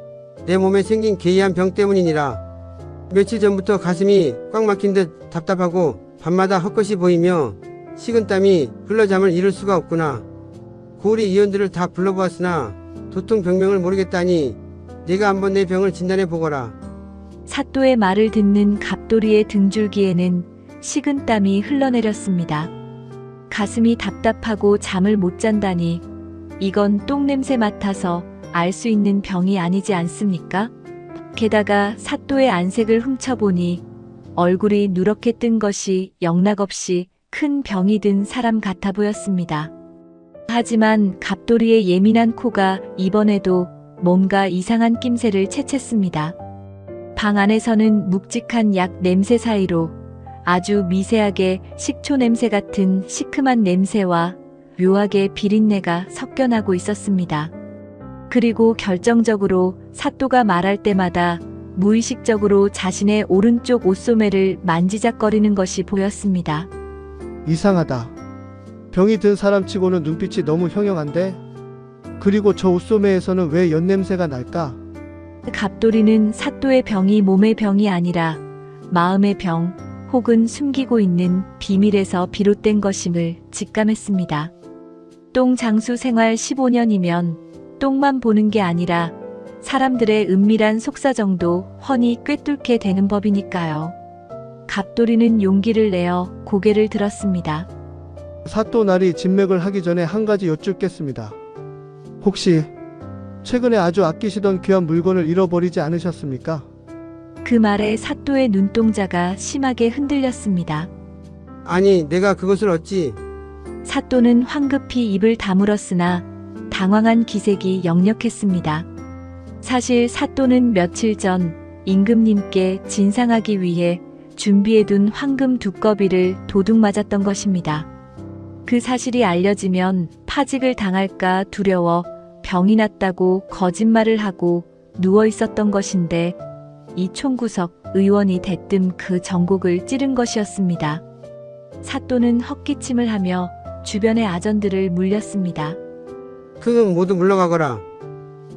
Speaker 10: 내 몸에 생긴 괴이한 병 때문이니라. 며칠 전부터 가슴이 꽉 막힌 듯 답답하고 밤마다 헛것이 보이며 식은땀이 흘러 잠을 이룰 수가 없구나. 고우리 의원들을 다 불러보았으나 도통 병명을 모르겠다니 네가 한번 내 병을 진단해 보거라.
Speaker 1: 사또의 말을 듣는 갑돌이의 등줄기에는 식은땀이 흘러내렸습니다. 가슴이 답답하고 잠을 못 잔다니 이건 똥냄새 맡아서 알 수 있는 병이 아니지 않습니까? 게다가 사또의 안색을 훔쳐보니 얼굴이 누렇게 뜬 것이 영락없이 큰 병이 든 사람 같아 보였습니다. 하지만 갑돌이의 예민한 코가 이번에도 뭔가 이상한 낌새를 채챘습니다. 방 안에서는 묵직한 약 냄새 사이로 아주 미세하게 식초 냄새 같은 시큼한 냄새와 묘하게 비린내가 섞여나고 있었습니다. 그리고 결정적으로 사또가 말할 때마다 무의식적으로 자신의 오른쪽 옷소매를 만지작거리는 것이 보였습니다.
Speaker 2: 이상하다. 병이 든 사람치고는 눈빛이 너무 형형한데? 그리고 저 옷소매에서는 왜 연냄새가 날까?
Speaker 1: 갑돌이는 사또의 병이 몸의 병이 아니라 마음의 병 혹은 숨기고 있는 비밀에서 비롯된 것임을 직감했습니다. 똥 장수 생활 15년이면 똥만 보는 게 아니라 사람들의 은밀한 속사정도 훤히 꿰뚫게 되는 법이니까요. 갑돌이는 용기를 내어 고개를 들었습니다.
Speaker 2: 사또 날이 진맥을 하기 전에 한 가지 여쭙겠습니다. 혹시 최근에 아주 아끼시던 귀한 물건을 잃어버리지 않으셨습니까?
Speaker 1: 그 말에 사또의 눈동자가 심하게 흔들렸습니다.
Speaker 10: 아니, 내가 그것을 어찌...
Speaker 1: 사또는 황급히 입을 다물었으나 당황한 기색이 역력했습니다. 사실 사또는 며칠 전 임금님께 진상하기 위해 준비해둔 황금 두꺼비를 도둑 맞았던 것입니다. 그 사실이 알려지면 파직을 당할까 두려워 병이 났다고 거짓말을 하고 누워 있었던 것인데 이 총구석 의원이 대뜸 그 정곡을 찌른 것이었습니다. 사또는 헛기침을 하며 주변의 아전들을 물렸습니다.
Speaker 10: 그는 모두 물러가거라.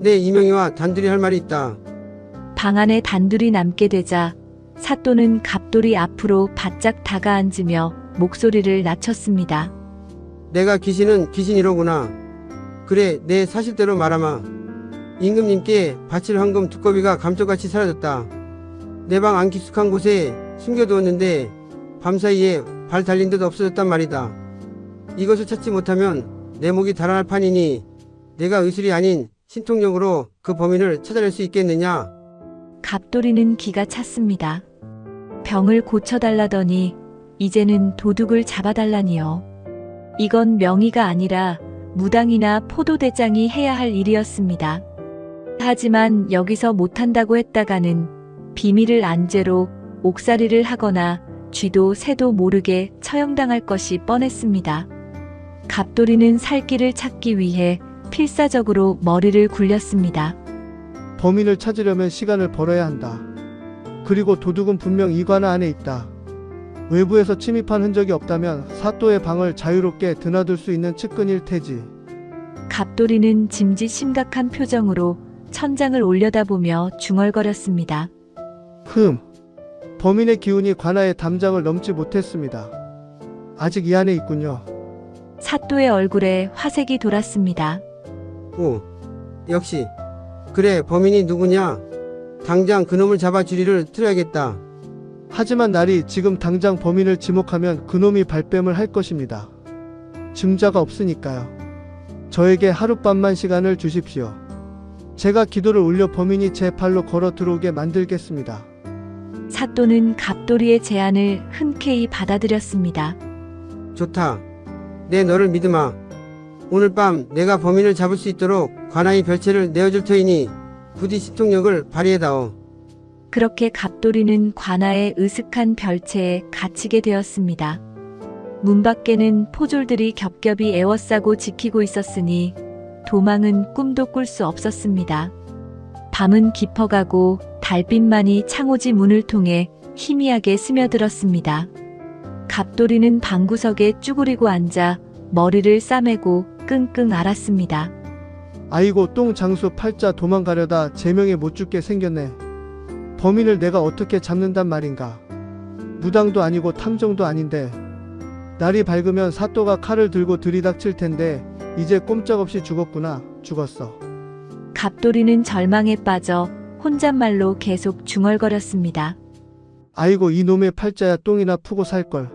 Speaker 10: 내 이명희와 단둘이 할 말이 있다.
Speaker 1: 방 안에 단둘이 남게 되자 사또는 갑돌이 앞으로 바짝 다가앉으며 목소리를 낮췄습니다.
Speaker 10: 내가 귀신은 귀신이로구나. 그래, 내 사실대로 말하마. 임금님께 바칠 황금 두꺼비가 감쪽같이 사라졌다. 내 방 안 깊숙한 곳에 숨겨두었는데 밤사이에 발 달린 듯 없어졌단 말이다. 이것을 찾지 못하면 내 목이 달아날 판이니 내가 의술이 아닌 신통력으로 그 범인을 찾아낼 수 있겠느냐?
Speaker 1: 갑돌이는 기가 찼습니다. 병을 고쳐달라더니 이제는 도둑을 잡아달라니요. 이건 명의가 아니라 무당이나 포도대장이 해야 할 일이었습니다. 하지만 여기서 못한다고 했다가는 비밀을 안죄로 옥살이를 하거나 쥐도 새도 모르게 처형당할 것이 뻔했습니다. 갑돌이는 살 길을 찾기 위해 필사적으로 머리를 굴렸습니다.
Speaker 2: 범인을 찾으려면 시간을 벌어야 한다. 그리고 도둑은 분명 이 관아 안에 있다. 외부에서 침입한 흔적이 없다면 사또의 방을 자유롭게 드나들 수 있는 측근일 테지.
Speaker 1: 갑돌이는 짐짓 심각한 표정으로 천장을 올려다보며 중얼거렸습니다.
Speaker 2: 범인의 기운이 관아의 담장을 넘지 못했습니다. 아직 이 안에 있군요.
Speaker 1: 사또의 얼굴에 화색이 돌았습니다.
Speaker 10: 오, 역시. 그래, 범인이 누구냐? 당장 그놈을 잡아 주리를 틀어야겠다.
Speaker 2: 하지만 날이 지금 당장 범인을 지목하면 그놈이 발뺌을 할 것입니다. 증자가 없으니까요. 저에게 하룻밤만 시간을 주십시오. 제가 기도를 올려 범인이 제 발로 걸어 들어오게 만들겠습니다.
Speaker 1: 사또는 갑돌이의 제안을 흔쾌히 받아들였습니다.
Speaker 10: 좋다. 내 너를 믿으마. 오늘 밤 내가 범인을 잡을 수 있도록 관아의 별채를 내어줄 터이니 부디 신통력을 발휘해다오.
Speaker 1: 그렇게 갑돌이는 관아의 으슥한 별채에 갇히게 되었습니다. 문 밖에는 포졸들이 겹겹이 에워싸고 지키고 있었으니 도망은 꿈도 꿀 수 없었습니다. 밤은 깊어가고 달빛만이 창호지 문을 통해 희미하게 스며들었습니다. 갑돌이는 방구석에 쭈그리고 앉아 머리를 싸매고 끙끙 앓았습니다.
Speaker 2: 아이고 똥 장수 팔자 도망가려다 제명에 못 죽게 생겼네. 범인을 내가 어떻게 잡는단 말인가. 무당도 아니고 탐정도 아닌데. 날이 밝으면 사또가 칼을 들고 들이닥칠 텐데 이제 꼼짝없이 죽었구나. 죽었어.
Speaker 1: 갑돌이는 절망에 빠져 혼잣말로 계속 중얼거렸습니다.
Speaker 2: 아이고 이놈의 팔자야 똥이나 푸고 살걸.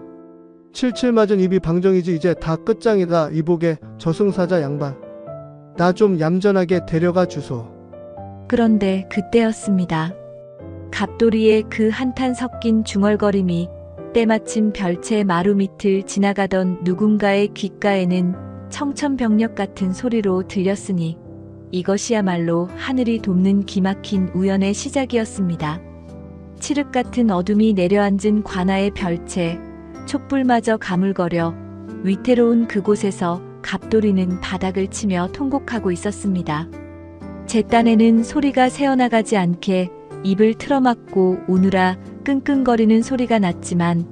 Speaker 2: 칠칠 맞은 입이 방정이지 이제 다 끝장이다. 이복의 저승사자 양반. 나 좀 얌전하게 데려가 주소.
Speaker 1: 그런데 그때였습니다. 갑돌이의 그 한탄 섞인 중얼거림이 때마침 별채 마루 밑을 지나가던 누군가의 귓가에는 청천벽력 같은 소리로 들렸으니 이것이야말로 하늘이 돕는 기막힌 우연의 시작이었습니다. 칠흑 같은 어둠이 내려앉은 관아의 별채, 촛불마저 가물거려 위태로운 그곳에서 갑돌이는 바닥을 치며 통곡하고 있었습니다. 제 딴에는 소리가 새어나가지 않게 입을 틀어막고 우느라 끙끙거리는 소리가 났지만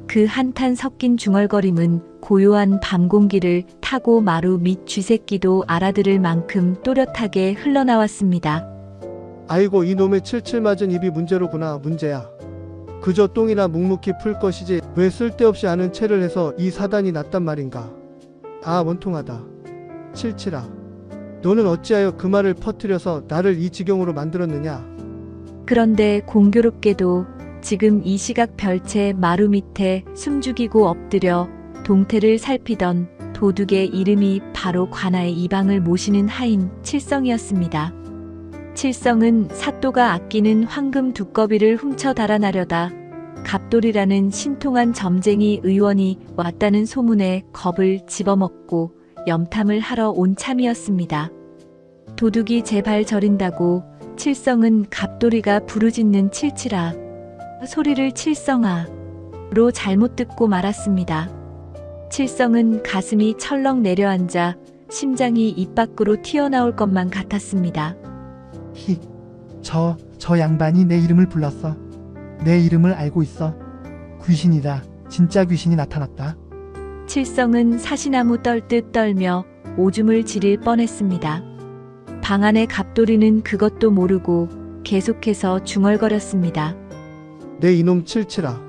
Speaker 1: 그 한탄 섞인 중얼거림은 고요한 밤 공기를 타고 마루 밑 쥐새끼도 알아들을 만큼 또렷하게 흘러나왔습니다.
Speaker 2: 아이고 이놈의 칠칠 맞은 입이 문제로구나. 문제야. 그저 똥이나 묵묵히 풀 것이지 왜 쓸데없이 아는 체를 해서 이 사단이 났단 말인가. 아 원통하다. 칠칠아. 너는 어찌하여 그 말을 퍼뜨려서 나를 이 지경으로 만들었느냐.
Speaker 1: 그런데 공교롭게도 지금 이 시각 별채 마루 밑에 숨죽이고 엎드려 동태를 살피던 도둑의 이름이 바로 관아의 이방을 모시는 하인 칠성이었습니다. 칠성은 사또가 아끼는 황금 두꺼비를 훔쳐 달아나려다 갑돌이라는 신통한 점쟁이 의원이 왔다는 소문에 겁을 집어먹고 염탐을 하러 온 참이었습니다. 도둑이 제발 저린다고 칠성은 갑돌이가 부르짖는 칠칠아, 소리를 칠성아로 잘못 듣고 말았습니다. 칠성은 가슴이 철렁 내려앉아 심장이 입 밖으로 튀어나올 것만 같았습니다.
Speaker 11: 저 양반이 내 이름을 불렀어. 내 이름을 알고 있어. 귀신이다. 진짜 귀신이 나타났다.
Speaker 1: 칠성은 사시나무 떨듯 떨며 오줌을 지릴 뻔했습니다. 방 안의 갑돌이는 그것도 모르고 계속해서 중얼거렸습니다.
Speaker 2: 내 이놈 칠칠아.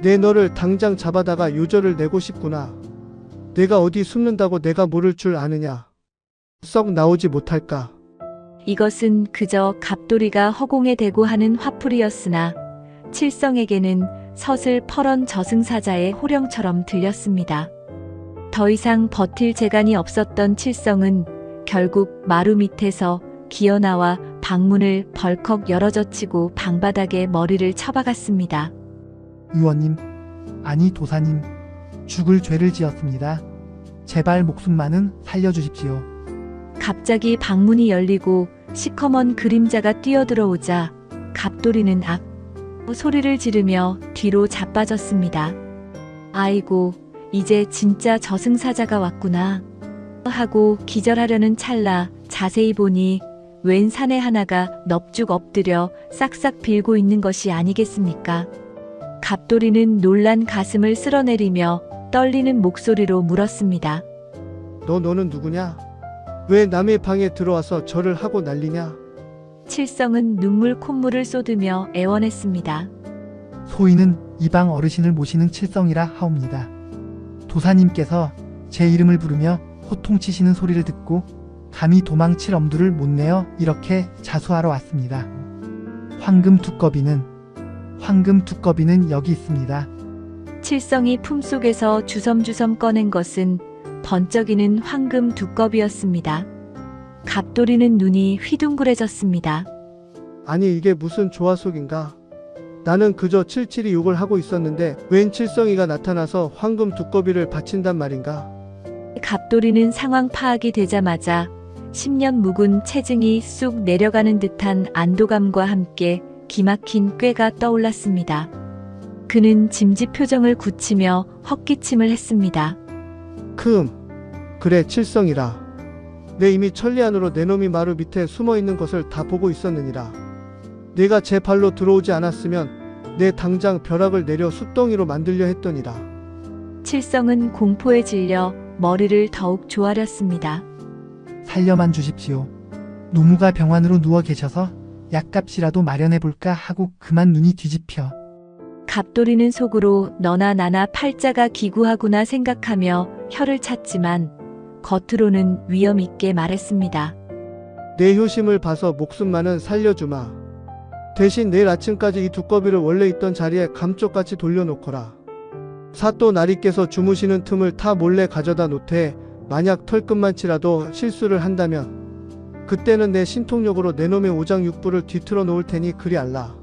Speaker 2: 내 너를 당장 잡아다가 요절을 내고 싶구나. 내가 어디 숨는다고 내가 모를 줄 아느냐. 썩 나오지 못할까.
Speaker 1: 이것은 그저 갑돌이가 허공에 대고 하는 화풀이였으나 칠성에게는 서슬퍼런 저승사자의 호령처럼 들렸습니다. 더 이상 버틸 재간이 없었던 칠성은 결국 마루 밑에서 기어나와 방문을 벌컥 열어젖히고 방바닥에 머리를 쳐박았습니다.
Speaker 11: 의원님, 아니 도사님, 죽을 죄를 지었습니다. 제발 목숨만은 살려주십시오.
Speaker 1: 갑자기 방문이 열리고 시커먼 그림자가 뛰어들어오자 갑돌이는 악 소리를 지르며 뒤로 자빠졌습니다. 아이고, 이제 진짜 저승사자가 왔구나 하고 기절하려는 찰나 자세히 보니 웬 사내 하나가 넙죽 엎드려 싹싹 빌고 있는 것이 아니겠습니까? 갑돌이는 놀란 가슴을 쓸어내리며 떨리는 목소리로 물었습니다.
Speaker 2: 너는 누구냐? 왜 남의 방에 들어와서 절을 하고 난리냐?
Speaker 1: 칠성은 눈물 콧물을 쏟으며 애원했습니다.
Speaker 11: 소인은 이방 어르신을 모시는 칠성이라 하옵니다. 도사님께서 제 이름을 부르며 호통치시는 소리를 듣고 감히 도망칠 엄두를 못 내어 이렇게 자수하러 왔습니다. 황금 두꺼비는 여기 있습니다.
Speaker 1: 칠성이 품속에서 주섬주섬 꺼낸 것은 번쩍이는 황금 두꺼비였습니다. 갑돌이는 눈이 휘둥그레졌습니다.
Speaker 2: 아니 이게 무슨 조화속인가? 나는 그저 칠칠이 욕을 하고 있었는데 웬 칠성이가 나타나서 황금 두꺼비를 바친단 말인가?
Speaker 1: 갑돌이는 상황 파악이 되자마자 10년 묵은 체증이 쑥 내려가는 듯한 안도감과 함께 기막힌 꾀가 떠올랐습니다. 그는 짐짓 표정을 굳히며 헛기침을 했습니다.
Speaker 2: 그래 칠성이라. 내 이미 천리안으로 내 놈이 마루 밑에 숨어있는 것을 다 보고 있었느니라. 내가 제 발로 들어오지 않았으면 내 당장 벼락을 내려 숫덩이로 만들려 했더니라.
Speaker 1: 칠성은 공포에 질려 머리를 더욱 조아렸습니다.
Speaker 11: 살려만 주십시오. 노무가 병환으로 누워 계셔서 약값이라도 마련해볼까 하고 그만 눈이 뒤집혀.
Speaker 1: 갑돌이는 속으로 너나 나나 팔자가 기구하구나 생각하며 혀를 찼지만 겉으로는 위험 있게 말했습니다.
Speaker 2: 내 효심을 봐서 목숨만은 살려주마. 대신 내일 아침까지 이 두꺼비를 원래 있던 자리에 감쪽같이 돌려놓거라. 사또 나리께서 주무시는 틈을 타 몰래 가져다 놓되 만약 털끝만치라도 실수를 한다면 그때는 내 신통력으로 내 놈의 오장육부를 뒤틀어 놓을 테니 그리 알라.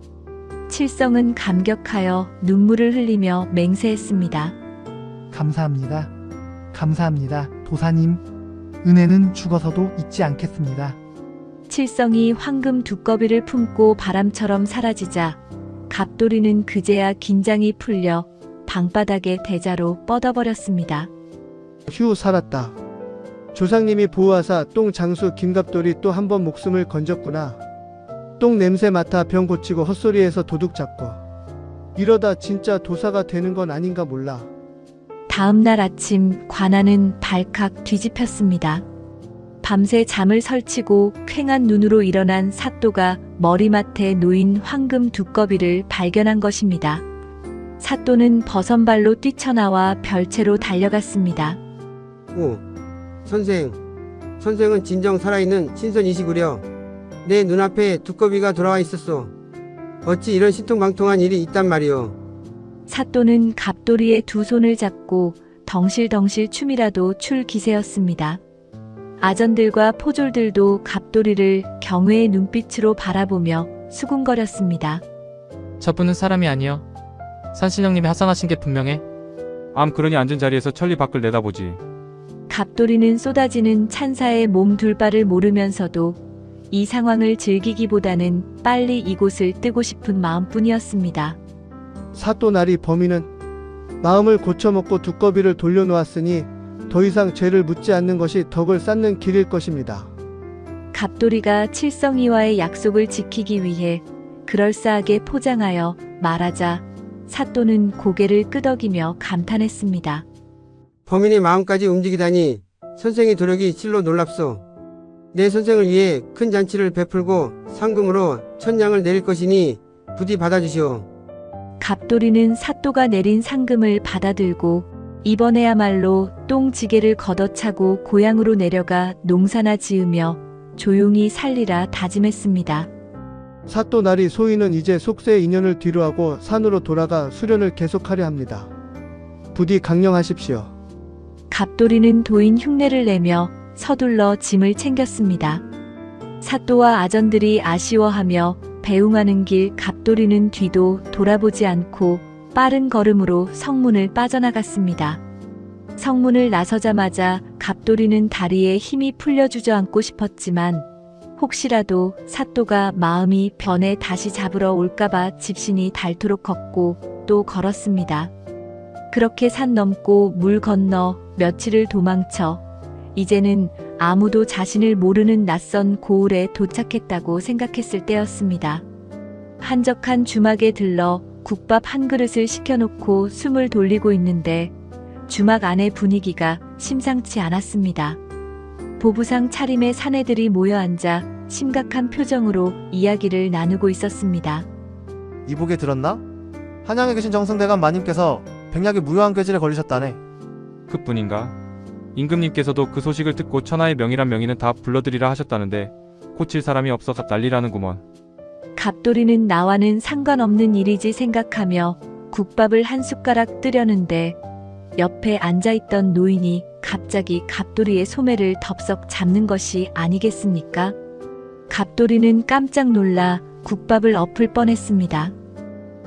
Speaker 1: 칠성은 감격하여 눈물을 흘리며 맹세했습니다.
Speaker 11: 감사합니다. 감사합니다. 도사님, 은혜는 죽어서도 잊지 않겠습니다.
Speaker 1: 칠성이 황금 두꺼비를 품고 바람처럼 사라지자 갑돌이는 그제야 긴장이 풀려 방바닥에 대자로 뻗어버렸습니다.
Speaker 2: 휴, 살았다. 조상님이 보호하사 똥 장수 김갑돌이 또 한 번 목숨을 건졌구나. 똥 냄새 맡아 병 고치고 헛소리해서 도둑 잡고. 이러다 진짜 도사가 되는 건 아닌가 몰라.
Speaker 1: 다음 날 아침 관아는 발칵 뒤집혔습니다. 밤새 잠을 설치고 퀭한 눈으로 일어난 사또가 머리맡에 놓인 황금 두꺼비를 발견한 것입니다. 사또는 버선발로 뛰쳐나와 별채로 달려갔습니다.
Speaker 10: 오, 선생은 진정 살아있는 신선이시구려. 내 눈앞에 두꺼비가 돌아와 있었소. 어찌 이런 신통방통한 일이 있단 말이오.
Speaker 1: 사또는 갑돌이의 두 손을 잡고 덩실덩실 춤이라도 출 기세였습니다. 아전들과 포졸들도 갑돌이를 경외의 눈빛으로 바라보며 수군거렸습니다.
Speaker 12: 저분은 사람이 아니여. 산신령님이 하상하신 게 분명해.
Speaker 13: 그러니 앉은 자리에서 천리 밖을 내다보지.
Speaker 1: 갑돌이는 쏟아지는 찬사의 몸 둘바를 모르면서도 이 상황을 즐기기보다는 빨리 이곳을 뜨고 싶은 마음뿐이었습니다.
Speaker 2: 사또 나리 범인은 마음을 고쳐먹고 두꺼비를 돌려놓았으니 더 이상 죄를 묻지 않는 것이 덕을 쌓는 길일 것입니다.
Speaker 1: 갑돌이가 칠성이와의 약속을 지키기 위해 그럴싸하게 포장하여 말하자 사또는 고개를 끄덕이며 감탄했습니다.
Speaker 10: 범인의 마음까지 움직이다니 선생의 도력이 실로 놀랍소. 내 선생을 위해 큰 잔치를 베풀고 상금으로 천냥을 내릴 것이니 부디 받아주시오.
Speaker 1: 갑돌이는 사또가 내린 상금을 받아들고 이번에야말로 똥지게를 걷어차고 고향으로 내려가 농사나 지으며 조용히 살리라 다짐했습니다.
Speaker 2: 사또 나리 소인은 이제 속세의 인연을 뒤로하고 산으로 돌아가 수련을 계속하려 합니다. 부디 강령하십시오.
Speaker 1: 갑돌이는 도인 흉내를 내며 서둘러 짐을 챙겼습니다. 사또와 아전들이 아쉬워하며 배웅하는 길 갑돌이는 뒤도 돌아보지 않고 빠른 걸음으로 성문을 빠져나갔습니다. 성문을 나서자마자 갑돌이는 다리에 힘이 풀려 주저앉고 싶었지만 혹시라도 사또가 마음이 변해 다시 잡으러 올까봐 집신이 닳도록 걷고 또 걸었습니다. 그렇게 산 넘고 물 건너 며칠을 도망쳐 이제는 아무도 자신을 모르는 낯선 고을에 도착했다고 생각했을 때였습니다. 한적한 주막에 들러 국밥 한 그릇을 시켜놓고 숨을 돌리고 있는데 주막 안의 분위기가 심상치 않았습니다. 보부상 차림의 사내들이 모여 앉아 심각한 표정으로 이야기를 나누고 있었습니다.
Speaker 14: 이복에 들었나? 한양에 계신 정승대감 마님께서 백약의 무효한 꾀질에 걸리셨다네.
Speaker 13: 그뿐인가? 임금님께서도 그 소식을 듣고 천하의 명이란 명의는 다 불러들이라 하셨다는데 고칠 사람이 없어서 난리라는구먼.
Speaker 1: 갑돌이는 나와는 상관없는 일이지 생각하며 국밥을 한 숟가락 뜨려는데 옆에 앉아있던 노인이 갑자기 갑돌이의 소매를 덥석 잡는 것이 아니겠습니까? 갑돌이는 깜짝 놀라 국밥을 엎을 뻔했습니다.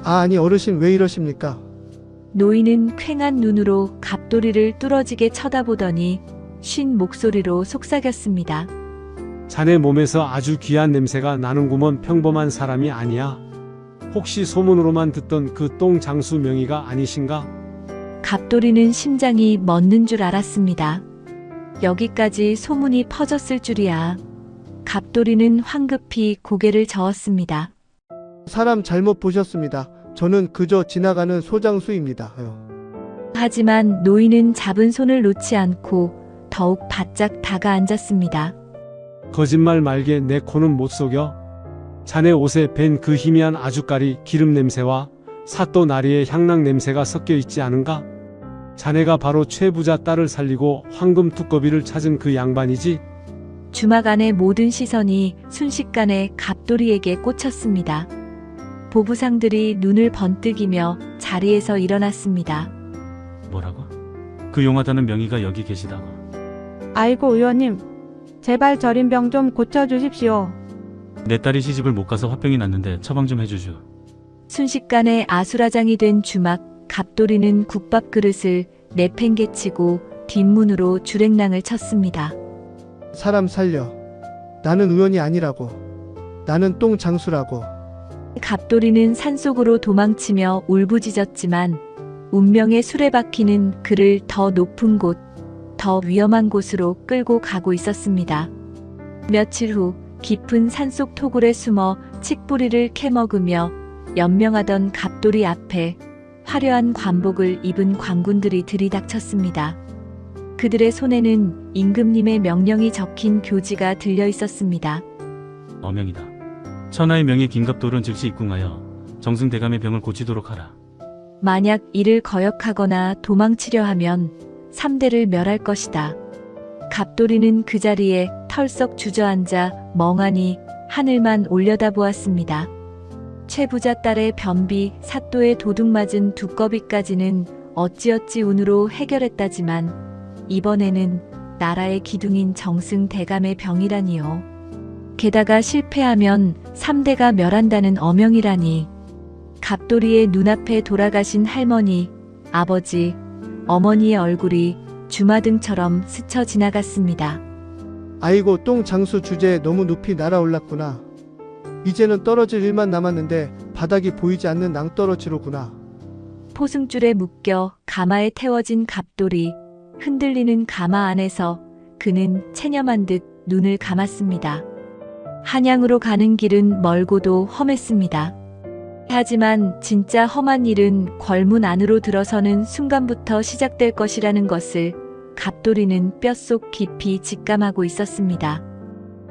Speaker 2: 아니 어르신 왜 이러십니까?
Speaker 1: 노인은 퀭한 눈으로 갑돌이를 뚫어지게 쳐다보더니 쉰 목소리로 속삭였습니다.
Speaker 15: 자네 몸에서 아주 귀한 냄새가 나는구먼. 평범한 사람이 아니야. 혹시 소문으로만 듣던 그 똥 장수 명의가 아니신가?
Speaker 1: 갑돌이는 심장이 멎는 줄 알았습니다. 여기까지 소문이 퍼졌을 줄이야. 갑돌이는 황급히 고개를 저었습니다.
Speaker 2: 사람 잘못 보셨습니다. 저는 그저 지나가는 소장수입니다.
Speaker 1: 하지만 노인은 잡은 손을 놓지 않고 더욱 바짝 다가앉았습니다.
Speaker 15: 거짓말 말게 내 코는 못 속여. 자네 옷에 밴 그 희미한 아주까리 기름 냄새와 사또 나리의 향락 냄새가 섞여 있지 않은가? 자네가 바로 최부자 딸을 살리고 황금 두꺼비를 찾은 그 양반이지?
Speaker 1: 주막 안의 모든 시선이 순식간에 갑돌이에게 꽂혔습니다. 보부상들이 눈을 번뜩이며 자리에서 일어났습니다.
Speaker 16: 뭐라고? 그 용하다는 명의가 여기 계시다고.
Speaker 17: 아이고 의원님, 제발 저린 병 좀 고쳐주십시오.
Speaker 16: 내 딸이 시집을 못 가서 화병이 났는데 처방 좀 해주죠.
Speaker 1: 순식간에 아수라장이 된 주막, 갑돌이는 국밥 그릇을 내팽개치고 뒷문으로 주랭랑을 쳤습니다.
Speaker 2: 사람 살려. 나는 의원이 아니라고. 나는 똥 장수라고.
Speaker 1: 갑돌이는 산속으로 도망치며 울부짖었지만 운명의 수레바퀴는 그를 더 높은 곳, 더 위험한 곳으로 끌고 가고 있었습니다. 며칠 후 깊은 산속 토굴에 숨어 칡뿌리를 캐먹으며 연명하던 갑돌이 앞에 화려한 관복을 입은 관군들이 들이닥쳤습니다. 그들의 손에는 임금님의 명령이 적힌 교지가 들려 있었습니다.
Speaker 16: 어명이다. 천하의 명예 긴갑돌은 즉시 입궁하여 정승대감의 병을 고치도록 하라.
Speaker 1: 만약 이를 거역하거나 도망치려 하면 3대를 멸할 것이다. 갑돌이는 그 자리에 털썩 주저앉아 멍하니 하늘만 올려다보았습니다. 최부자 딸의 변비, 사또의 도둑맞은 두꺼비까지는 어찌어찌 운으로 해결했다지만 이번에는 나라의 기둥인 정승대감의 병이라니요. 게다가 실패하면 3대가 멸한다는 어명이라니. 갑돌이의 눈앞에 돌아가신 할머니, 아버지, 어머니의 얼굴이 주마등처럼 스쳐 지나갔습니다.
Speaker 2: 아이고 똥 장수 주제에 너무 높이 날아올랐구나. 이제는 떨어질 일만 남았는데 바닥이 보이지 않는 낭떠러지로구나.
Speaker 1: 포승줄에 묶여 가마에 태워진 갑돌이, 흔들리는 가마 안에서 그는 체념한 듯 눈을 감았습니다. 한양으로 가는 길은 멀고도 험했습니다. 하지만 진짜 험한 일은 궐문 안으로 들어서는 순간부터 시작될 것이라는 것을 갑돌이는 뼛속 깊이 직감하고 있었습니다.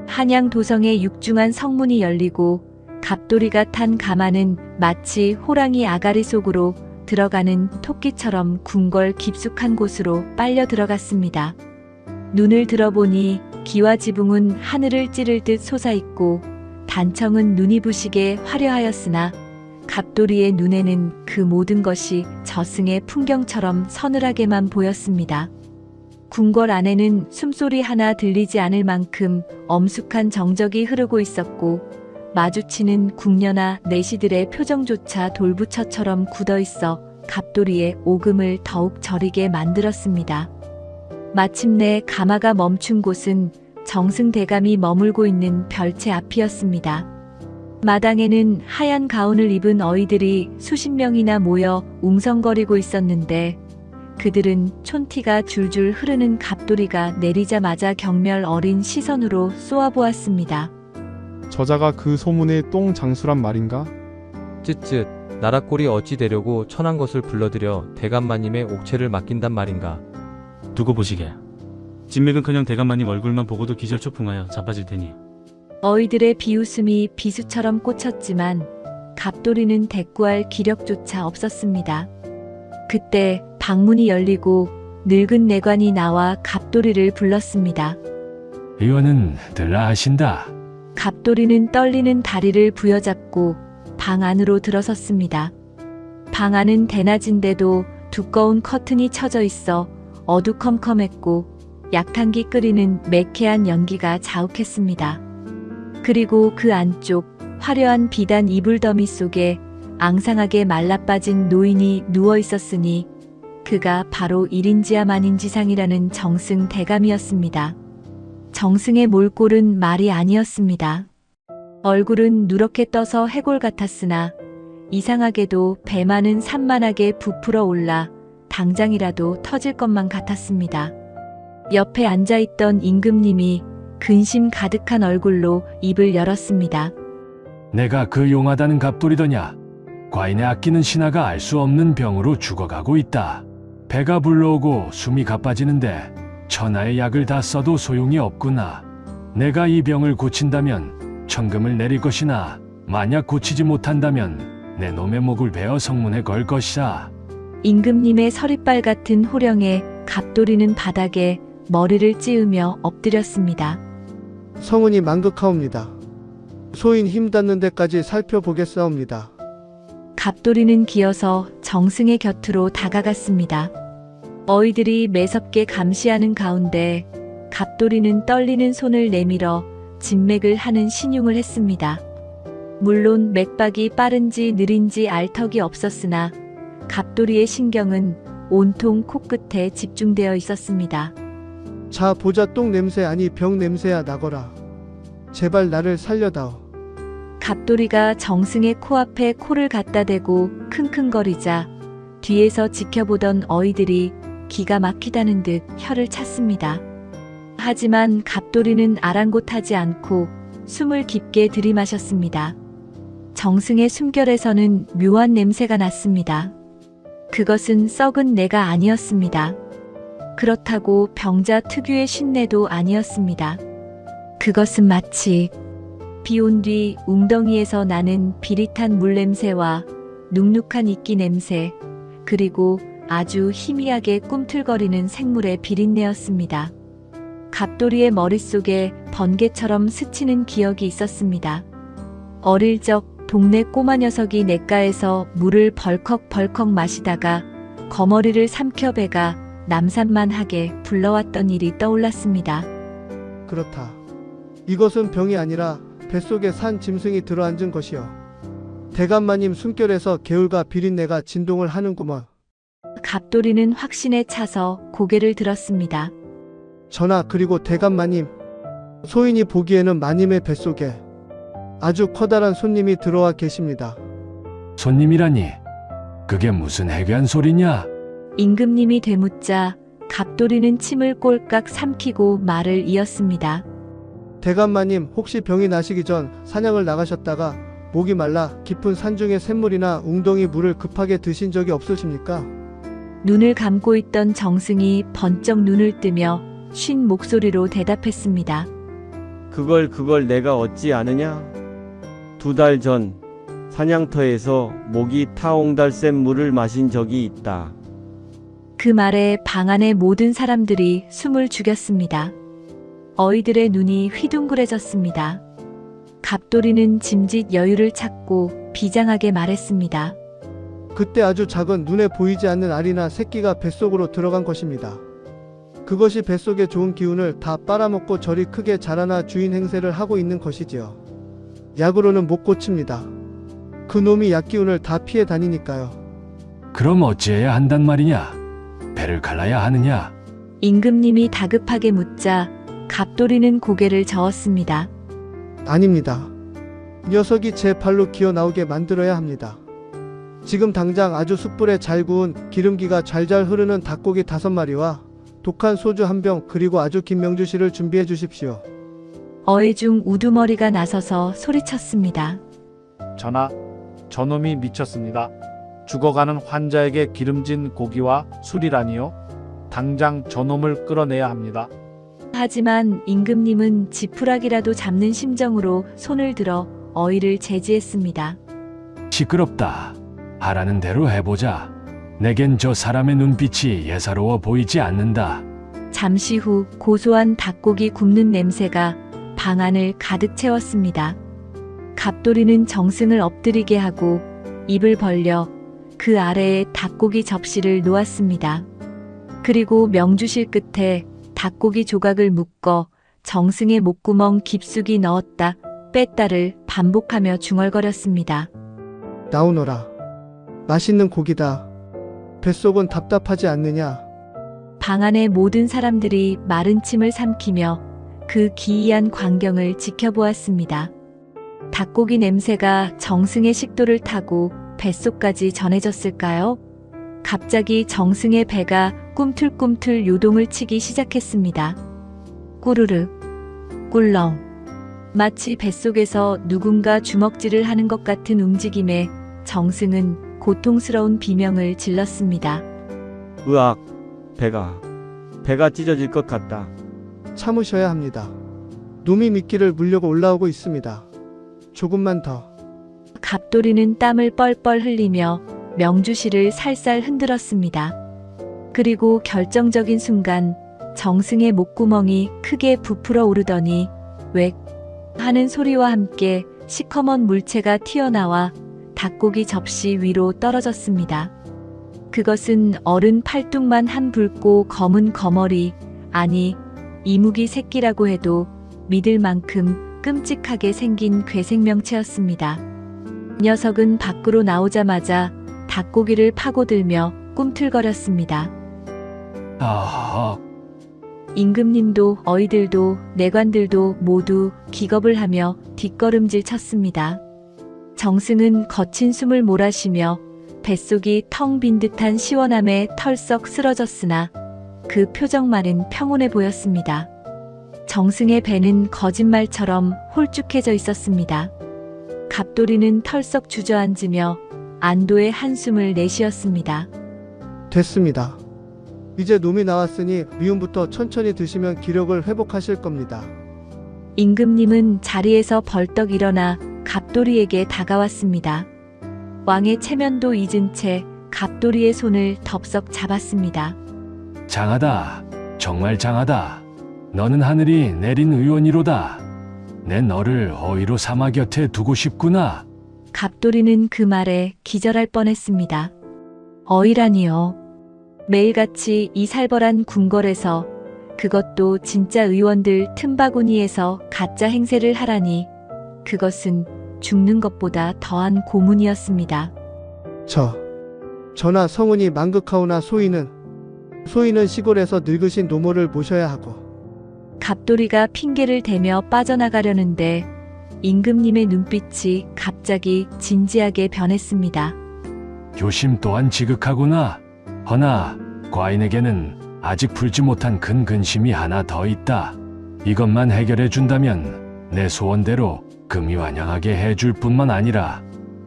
Speaker 1: 한양 도성의 육중한 성문이 열리고 갑돌이가 탄 가마는 마치 호랑이 아가리 속으로 들어가는 토끼처럼 궁궐 깊숙한 곳으로 빨려 들어갔습니다. 눈을 들어보니 기와 지붕은 하늘을 찌를 듯 솟아있고 단청은 눈이 부시게 화려하였으나 갑돌이의 눈에는 그 모든 것이 저승의 풍경처럼 서늘하게만 보였습니다. 궁궐 안에는 숨소리 하나 들리지 않을 만큼 엄숙한 정적이 흐르고 있었고 마주치는 궁녀나 내시들의 표정조차 돌부처처럼 굳어있어 갑돌이의 오금을 더욱 저리게 만들었습니다. 마침내 가마가 멈춘 곳은 정승대감이 머물고 있는 별채 앞이었습니다. 마당에는 하얀 가운을 입은 어이들이 수십 명이나 모여 웅성거리고 있었는데 그들은 촌티가 줄줄 흐르는 갑돌이가 내리자마자 경멸 어린 시선으로 쏘아보았습니다.
Speaker 18: 저자가 그 소문의 똥 장수란 말인가?
Speaker 9: 쯧쯧, 나라꼴이 어찌 되려고 천한 것을 불러들여 대감마님의 옥체를 맡긴단 말인가?
Speaker 16: 두고 보시게. 진맥은커녕 대감마님 얼굴만 보고도 기절초풍하여 자빠질 테니.
Speaker 1: 어이들의 비웃음이 비수처럼 꽂혔지만 갑돌이는 대꾸할 기력조차 없었습니다. 그때 방문이 열리고 늙은 내관이 나와 갑돌이를 불렀습니다.
Speaker 3: 의원은 들라 하신다.
Speaker 1: 갑돌이는 떨리는 다리를 부여잡고 방 안으로 들어섰습니다. 방 안은 대낮인데도 두꺼운 커튼이 쳐져 있어 어두컴컴했고 약탕기 끓이는 매캐한 연기가 자욱했습니다. 그리고 그 안쪽 화려한 비단 이불더미 속에 앙상하게 말라빠진 노인이 누워 있었으니 그가 바로 일인지야 만인지상이라는 정승 대감이었습니다. 정승의 몰골은 말이 아니었습니다. 얼굴은 누렇게 떠서 해골 같았으나 이상하게도 배만은 산만하게 부풀어 올라 당장이라도 터질 것만 같았습니다. 옆에 앉아있던 임금님이 근심 가득한 얼굴로 입을 열었습니다.
Speaker 3: 내가 그 용하다는 갑돌이더냐? 과인의 아끼는 신하가 알 수 없는 병으로 죽어가고 있다. 배가 불러오고 숨이 가빠지는데 천하의 약을 다 써도 소용이 없구나. 내가 이 병을 고친다면 천금을 내릴 것이나 만약 고치지 못한다면 내 놈의 목을 베어 성문에 걸 것이다.
Speaker 1: 임금님의 서리빨 같은 호령에 갑돌이는 바닥에 머리를 찌으며 엎드렸습니다.
Speaker 2: 성은이 망극하옵니다. 소인 힘 닿는 데까지 살펴보겠사옵니다.
Speaker 1: 갑돌이는 기어서 정승의 곁으로 다가갔습니다. 어이들이 매섭게 감시하는 가운데 갑돌이는 떨리는 손을 내밀어 진맥을 하는 신용을 했습니다. 물론 맥박이 빠른지 느린지 알 턱이 없었으나 갑돌이의 신경은 온통 코끝에 집중되어 있었습니다.
Speaker 2: 자 보자 똥 냄새 아니 병 냄새야 나거라. 제발 나를 살려다오.
Speaker 1: 갑돌이가 정승의 코앞에 코를 갖다 대고 킁킁거리자 뒤에서 지켜보던 어이들이 기가 막히다는 듯 혀를 찼습니다. 하지만 갑돌이는 아랑곳하지 않고 숨을 깊게 들이마셨습니다. 정승의 숨결에서는 묘한 냄새가 났습니다. 그것은 썩은 내가 아니었습니다. 그렇다고 병자 특유의 신내도 아니었습니다. 그것은 마치 비 온 뒤 웅덩이에서 나는 비릿한 물 냄새와 눅눅한 이끼 냄새, 그리고 아주 희미하게 꿈틀거리는 생물의 비린내였습니다. 갑돌이의 머릿속에 번개처럼 스치는 기억이 있었습니다. 어릴 적 동네 꼬마 녀석이 냇가에서 물을 벌컥벌컥 마시다가 거머리를 삼켜 배가 남산만하게 불러왔던 일이 떠올랐습니다.
Speaker 2: 그렇다. 이것은 병이 아니라 뱃속에 산 짐승이 들어앉은 것이요. 대감마님 숨결에서 개울과 비린내가 진동을 하는구먼.
Speaker 1: 갑돌이는 확신에 차서 고개를 들었습니다.
Speaker 2: 전하 그리고 대감마님, 소인이 보기에는 마님의 뱃속에 아주 커다란 손님이 들어와 계십니다.
Speaker 3: 손님이라니? 그게 무슨 해괴한 소리냐?
Speaker 1: 임금님이 되묻자 갑돌이는 침을 꼴깍 삼키고 말을 이었습니다.
Speaker 2: 대감마님 혹시 병이 나시기 전 사냥을 나가셨다가 목이 말라 깊은 산중의 샘물이나 웅덩이 물을 급하게 드신 적이 없으십니까?
Speaker 1: 눈을 감고 있던 정승이 번쩍 눈을 뜨며 쉰 목소리로 대답했습니다.
Speaker 7: 그걸 내가 어찌 아느냐? 2달 전 사냥터에서 목이 타옹달 센 물을 마신 적이 있다.
Speaker 1: 그 말에 방 안의 모든 사람들이 숨을 죽였습니다. 어이들의 눈이 휘둥그레졌습니다. 갑돌이는 짐짓 여유를 찾고 비장하게 말했습니다.
Speaker 2: 그때 아주 작은 눈에 보이지 않는 알이나 새끼가 뱃속으로 들어간 것입니다. 그것이 뱃속의 좋은 기운을 다 빨아먹고 저리 크게 자라나 주인 행세를 하고 있는 것이지요. 약으로는 못 고칩니다. 그 놈이 약기운을 다 피해 다니니까요.
Speaker 3: 그럼 어찌해야 한단 말이냐? 배를 갈라야 하느냐?
Speaker 1: 임금님이 다급하게 묻자 갑돌이는 고개를 저었습니다.
Speaker 2: 아닙니다. 녀석이 제 발로 기어 나오게 만들어야 합니다. 지금 당장 아주 숯불에 잘 구운 기름기가 잘잘 흐르는 닭고기 5마리와 독한 소주 1병 그리고 아주 긴 명주실을 준비해 주십시오.
Speaker 1: 어의 중 우두머리가 나서서 소리쳤습니다.
Speaker 19: 전하, 저놈이 미쳤습니다. 죽어가는 환자에게 기름진 고기와 술이라니요? 당장 저놈을 끌어내야 합니다.
Speaker 1: 하지만 임금님은 지푸라기라도 잡는 심정으로 손을 들어 어이를 제지했습니다.
Speaker 3: 시끄럽다. 하라는 대로 해보자. 내겐 저 사람의 눈빛이 예사로워 보이지 않는다.
Speaker 1: 잠시 후 고소한 닭고기 굽는 냄새가 방 안을 가득 채웠습니다. 갑돌이는 정승을 엎드리게 하고 입을 벌려 그 아래에 닭고기 접시를 놓았습니다. 그리고 명주실 끝에 닭고기 조각을 묶어 정승의 목구멍 깊숙이 넣었다 뺐다를 반복하며 중얼거렸습니다.
Speaker 2: 나오너라. 맛있는 고기다. 뱃속은 답답하지 않느냐?
Speaker 1: 방 안의 모든 사람들이 마른 침을 삼키며 그 기이한 광경을 지켜보았습니다. 닭고기 냄새가 정승의 식도를 타고 뱃속까지 전해졌을까요? 갑자기 정승의 배가 꿈틀꿈틀 요동을 치기 시작했습니다. 꾸르르, 꿀렁. 마치 뱃속에서 누군가 주먹질을 하는 것 같은 움직임에 정승은 고통스러운 비명을 질렀습니다.
Speaker 7: 으악, 배가 찢어질 것 같다.
Speaker 2: 참으셔야 합니다. 놈이 미끼를 물려고 올라오고 있습니다. 조금만 더.
Speaker 1: 갑돌이는 땀을 뻘뻘 흘리며 명주실을 살살 흔들었습니다. 그리고 결정적인 순간 정승의 목구멍이 크게 부풀어 오르더니 웩 하는 소리와 함께 시커먼 물체가 튀어나와 닭고기 접시 위로 떨어졌습니다. 그것은 어른 팔뚝만 한 붉고 검은 거머리, 아니 이무기 새끼라고 해도 믿을 만큼 끔찍하게 생긴 괴생명체였습니다. 녀석은 밖으로 나오자마자 닭고기를 파고들며 꿈틀거렸습니다.
Speaker 3: 아하,
Speaker 1: 임금님도 어이들도 내관들도 모두 기겁을 하며 뒷걸음질 쳤습니다. 정승은 거친 숨을 몰아쉬며 뱃속이 텅 빈 듯한 시원함에 털썩 쓰러졌으나 그 표정만은 평온해 보였습니다. 정승의 배는 거짓말처럼 홀쭉해져 있었습니다. 갑돌이는 털썩 주저앉으며 안도의 한숨을 내쉬었습니다.
Speaker 2: 됐습니다. 이제 놈이 나왔으니 미움부터 천천히 드시면 기력을 회복하실 겁니다.
Speaker 1: 임금님은 자리에서 벌떡 일어나 갑돌이에게 다가왔습니다. 왕의 체면도 잊은 채 갑돌이의 손을 덥석 잡았습니다.
Speaker 3: 장하다. 정말 장하다. 너는 하늘이 내린 의원이로다. 내 너를 어이로 삼아 곁에 두고 싶구나.
Speaker 1: 갑돌이는 그 말에 기절할 뻔했습니다. 어이라니요. 매일같이 이 살벌한 궁궐에서, 그것도 진짜 의원들 틈바구니에서 가짜 행세를 하라니 그것은 죽는 것보다 더한 고문이었습니다.
Speaker 2: 전하 성운이 망극하오나 소인은 시골에서 늙으신 노모를 모셔야 하고.
Speaker 1: 갑돌이가 핑계를 대며 빠져나가려는데 임금님의 눈빛이 갑자기 진지하게 변했습니다.
Speaker 3: 교심 또한 지극하구나. 허나 과인에게는 아직 풀지 못한 큰 근심이 하나 더 있다. 이것만 해결해 준다면 내 소원대로 금이 완양하게 해줄 뿐만 아니라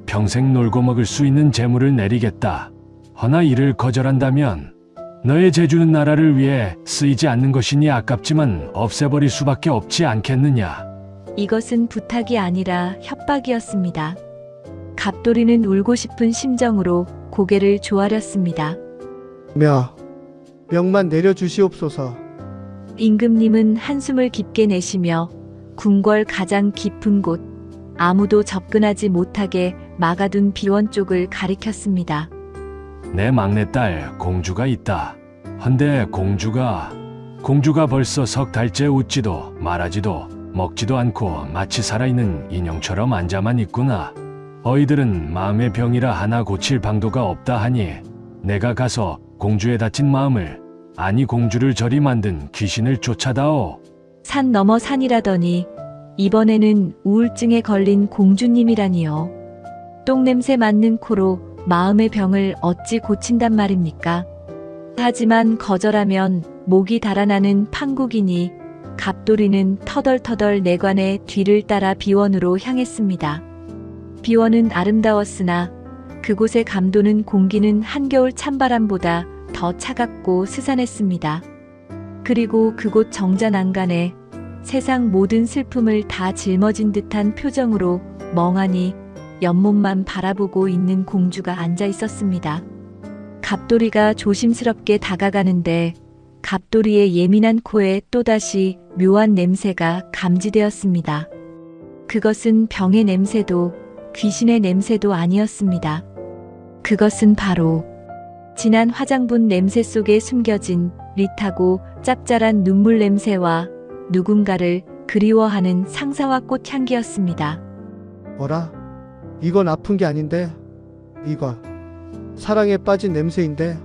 Speaker 3: 평생 놀고 먹을 수 있는 재물을 내리겠다. 허나 이를 거절한다면 너의 재주는 나라를 위해 쓰이지 않는 것이니 아깝지만 없애버릴 수밖에 없지 않겠느냐.
Speaker 1: 이것은 부탁이 아니라 협박이었습니다. 갑돌이는 울고 싶은 심정으로 고개를 조아렸습니다.
Speaker 2: 명만 내려주시옵소서.
Speaker 1: 임금님은 한숨을 깊게 내쉬며 궁궐 가장 깊은 곳, 아무도 접근하지 못하게 막아둔 비원 쪽을 가리켰습니다.
Speaker 3: 내 막내딸 공주가 있다. 헌데 공주가 벌써 석 달째 웃지도 말하지도 먹지도 않고 마치 살아있는 인형처럼 앉아만 있구나. 어이들은 마음의 병이라 하나 고칠 방도가 없다 하니 내가 가서 공주의 다친 마음을, 아니 공주를 저리 만든 귀신을 쫓아다오.
Speaker 1: 산 넘어 산이라더니 이번에는 우울증에 걸린 공주님이라니요. 똥냄새 맡는 코로 마음의 병을 어찌 고친단 말입니까? 하지만 거절하면 목이 달아나는 판국이니 갑돌이는 터덜터덜 내관의 뒤를 따라 비원으로 향했습니다. 비원은 아름다웠으나 그곳에 감도는 공기는 한겨울 찬바람보다 더 차갑고 스산했습니다. 그리고 그곳 정자난간에 세상 모든 슬픔을 다 짊어진 듯한 표정으로 멍하니 옆몸만 바라보고 있는 공주가 앉아 있었습니다. 갑돌이가 조심스럽게 다가가는데 갑돌이의 예민한 코에 또다시 묘한 냄새가 감지되었습니다. 그것은 병의 냄새도 귀신의 냄새도 아니었습니다. 그것은 바로 진한 화장분 냄새 속에 숨겨진 릿하고 짭짤한 눈물 냄새와 누군가를 그리워하는 상사와 꽃향기였습니다.
Speaker 2: 뭐라? 이건 아픈 게 아닌데? 이건 사랑에 빠진 냄새인데?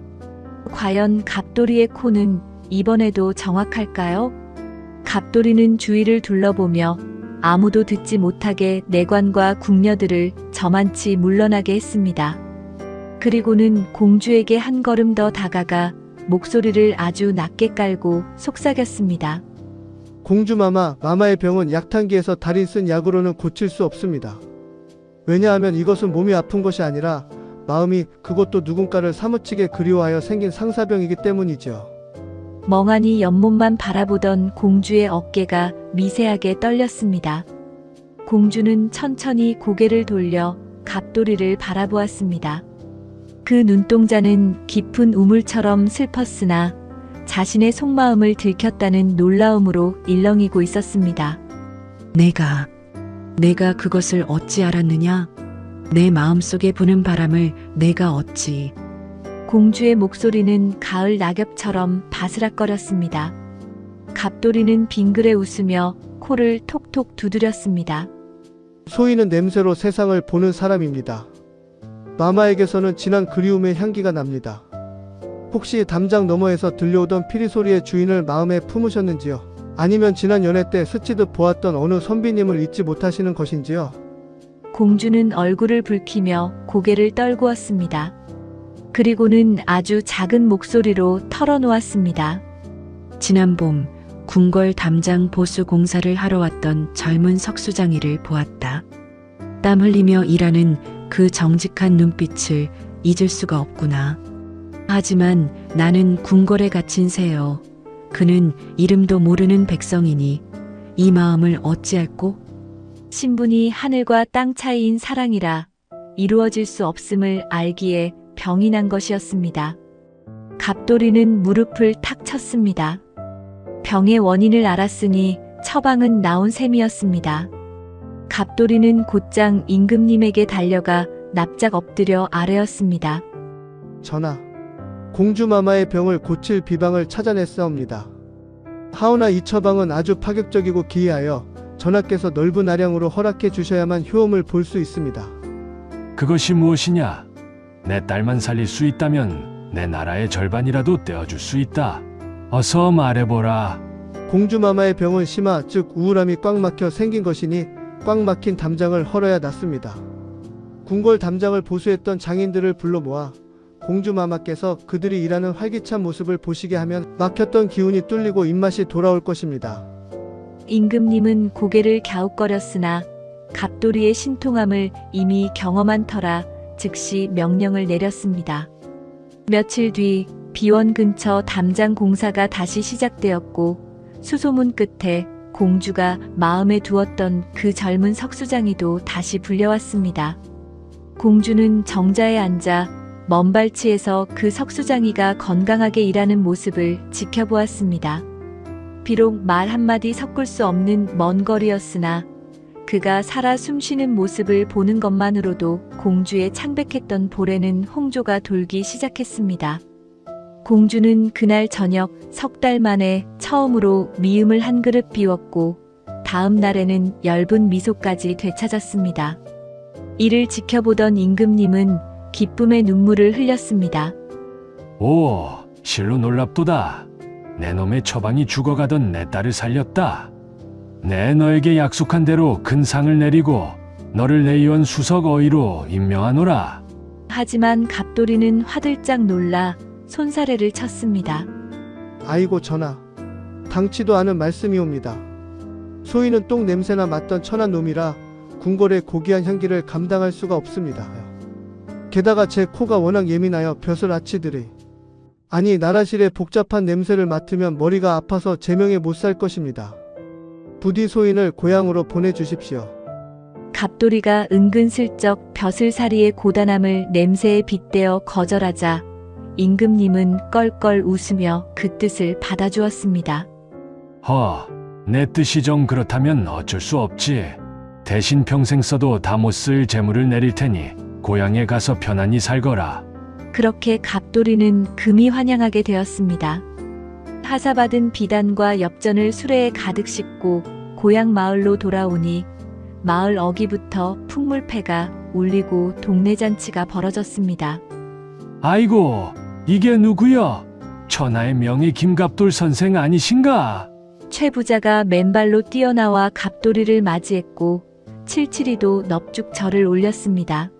Speaker 1: 과연 갑돌이의 코는 이번에도 정확할까요? 갑돌이는 주위를 둘러보며 아무도 듣지 못하게 내관과 궁녀들을 저만치 물러나게 했습니다. 그리고는 공주에게 한 걸음 더 다가가 목소리를 아주 낮게 깔고 속삭였습니다.
Speaker 2: 마마의 병은 약탕기에서 달인 쓴 약으로는 고칠 수 없습니다. 왜냐하면 이것은 몸이 아픈 것이 아니라 마음이, 그것도 누군가를 사무치게 그리워하여 생긴 상사병이기 때문이죠.
Speaker 1: 멍하니 옆몸만 바라보던 공주의 어깨가 미세하게 떨렸습니다. 공주는 천천히 고개를 돌려 갑돌이를 바라보았습니다. 그 눈동자는 깊은 우물처럼 슬펐으나 자신의 속마음을 들켰다는 놀라움으로 일렁이고 있었습니다.
Speaker 8: 내가 그것을 어찌 알았느냐? 내 마음속에 부는 바람을 내가 어찌.
Speaker 1: 공주의 목소리는 가을 낙엽처럼 바스락거렸습니다. 갑돌이는 빙그레 웃으며 코를 톡톡 두드렸습니다.
Speaker 2: 소희는 냄새로 세상을 보는 사람입니다. 마마에게서는 진한 그리움의 향기가 납니다. 혹시 담장 너머에서 들려오던 피리 소리의 주인을 마음에 품으셨는지요? 아니면 지난 연애 때 스치듯 보았던 어느 선비님을 잊지 못하시는 것인지요?
Speaker 1: 공주는 얼굴을 붉히며 고개를 떨구었습니다. 그리고는 아주 작은 목소리로 털어놓았습니다.
Speaker 8: 지난 봄 궁궐 담장 보수 공사를 하러 왔던 젊은 석수장이를 보았다. 땀 흘리며 일하는 그 정직한 눈빛을 잊을 수가 없구나. 하지만 나는 궁궐에 갇힌 새여. 그는 이름도 모르는 백성이니 이 마음을 어찌할꼬?
Speaker 1: 신분이 하늘과 땅 차이인 사랑이라 이루어질 수 없음을 알기에 병이 난 것이었습니다. 갑돌이는 무릎을 탁 쳤습니다. 병의 원인을 알았으니 처방은 나온 셈이었습니다. 갑돌이는 곧장 임금님에게 달려가 납작 엎드려 아뢰었습니다.
Speaker 2: 전하, 공주마마의 병을 고칠 비방을 찾아냈사옵니다. 하오나 이 처방은 아주 파격적이고 기이하여 전하께서 넓은 아량으로 허락해 주셔야만 효험을 볼 수 있습니다.
Speaker 3: 그것이 무엇이냐? 내 딸만 살릴 수 있다면 내 나라의 절반이라도 떼어줄 수 있다. 어서 말해보라.
Speaker 2: 공주마마의 병은 심화, 즉 우울함이 꽉 막혀 생긴 것이니 꽉 막힌 담장을 헐어야 낫습니다. 궁궐 담장을 보수했던 장인들을 불러 모아 공주마마께서 그들이 일하는 활기찬 모습을 보시게 하면 막혔던 기운이 뚫리고 입맛이 돌아올 것입니다.
Speaker 1: 임금님은 고개를 갸웃거렸으나 갑돌이의 신통함을 이미 경험한 터라 즉시 명령을 내렸습니다. 며칠 뒤 비원 근처 담장 공사가 다시 시작되었고 수소문 끝에 공주가 마음에 두었던 그 젊은 석수장이도 다시 불려왔습니다. 공주는 정자에 앉아 먼 발치에서 그 석수장이가 건강하게 일하는 모습을 지켜보았습니다. 비록 말 한마디 섞을 수 없는 먼 거리였으나 그가 살아 숨쉬는 모습을 보는 것만으로도 공주의 창백했던 볼에는 홍조가 돌기 시작했습니다. 공주는 그날 저녁 3달 만에 처음으로 미음을 한 그릇 비웠고 다음 날에는 엷은 미소까지 되찾았습니다. 이를 지켜보던 임금님은 기쁨의 눈물을 흘렸습니다.
Speaker 3: 오, 실로 놀랍도다. 내 놈의 처방이 죽어가던 내 딸을 살렸다. 내 너에게 약속한 대로 큰 상을 내리고 너를 내의원 수석 어의로 임명하노라.
Speaker 1: 하지만 갑돌이는 화들짝 놀라 손사래를 쳤습니다.
Speaker 2: 아이고 전하, 당치도 않은 말씀이옵니다. 소희는 똥 냄새나 맡던 천한 놈이라 궁궐의 고귀한 향기를 감당할 수가 없습니다. 게다가 제 코가 워낙 예민하여 벼슬 아치들이 아니 나라실의 복잡한 냄새를 맡으면 머리가 아파서 제명에 못 살 것입니다. 부디 소인을 고향으로 보내주십시오.
Speaker 1: 갑돌이가 은근슬쩍 벼슬살이의 고단함을 냄새에 빗대어 거절하자 임금님은 껄껄 웃으며 그 뜻을 받아주었습니다.
Speaker 3: 내 뜻이 좀 그렇다면 어쩔 수 없지. 대신 평생 써도 다 못 쓸 재물을 내릴 테니 고향에 가서 편안히 살거라.
Speaker 1: 그렇게 갑돌이는 금이 환영하게 되었습니다. 하사받은 비단과 엽전을 수레에 가득 싣고 고향 마을로 돌아오니 마을 어기부터 풍물패가 울리고 동네 잔치가 벌어졌습니다.
Speaker 3: 아이고, 이게 누구여? 천하의 명의 김갑돌 선생 아니신가?
Speaker 1: 최 부자가 맨발로 뛰어나와 갑돌이를 맞이했고 칠칠이도 넙죽 절을 올렸습니다.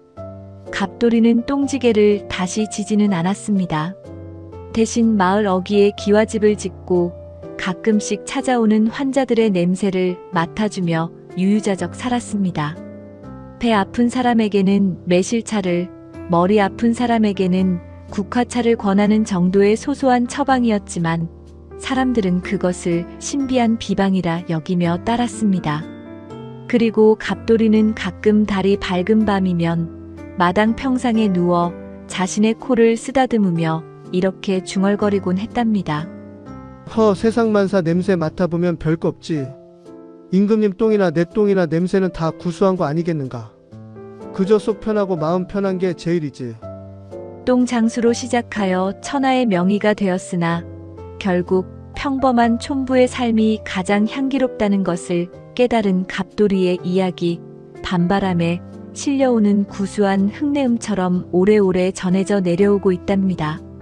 Speaker 1: 갑돌이는 똥지개를 다시 지지는 않았습니다. 대신 마을 어귀에 기와집을 짓고 가끔씩 찾아오는 환자들의 냄새를 맡아주며 유유자적 살았습니다. 배 아픈 사람에게는 매실차를, 머리 아픈 사람에게는 국화차를 권하는 정도의 소소한 처방이었지만 사람들은 그것을 신비한 비방이라 여기며 따랐습니다. 그리고 갑돌이는 가끔 달이 밝은 밤이면 마당 평상에 누워 자신의 코를 쓰다듬으며 이렇게 중얼거리곤 했답니다.
Speaker 2: 세상만사 냄새 맡아보면 별거 없지. 임금님 똥이나 내 똥이나 냄새는 다 구수한 거 아니겠는가. 그저 속 편하고 마음 편한 게 제일이지.
Speaker 1: 똥 장수로 시작하여 천하의 명의가 되었으나 결국 평범한 촌부의 삶이 가장 향기롭다는 것을 깨달은 갑돌이의 이야기, 밤바람에 실려오는 구수한 흙내음처럼 오래오래 전해져 내려오고 있답니다.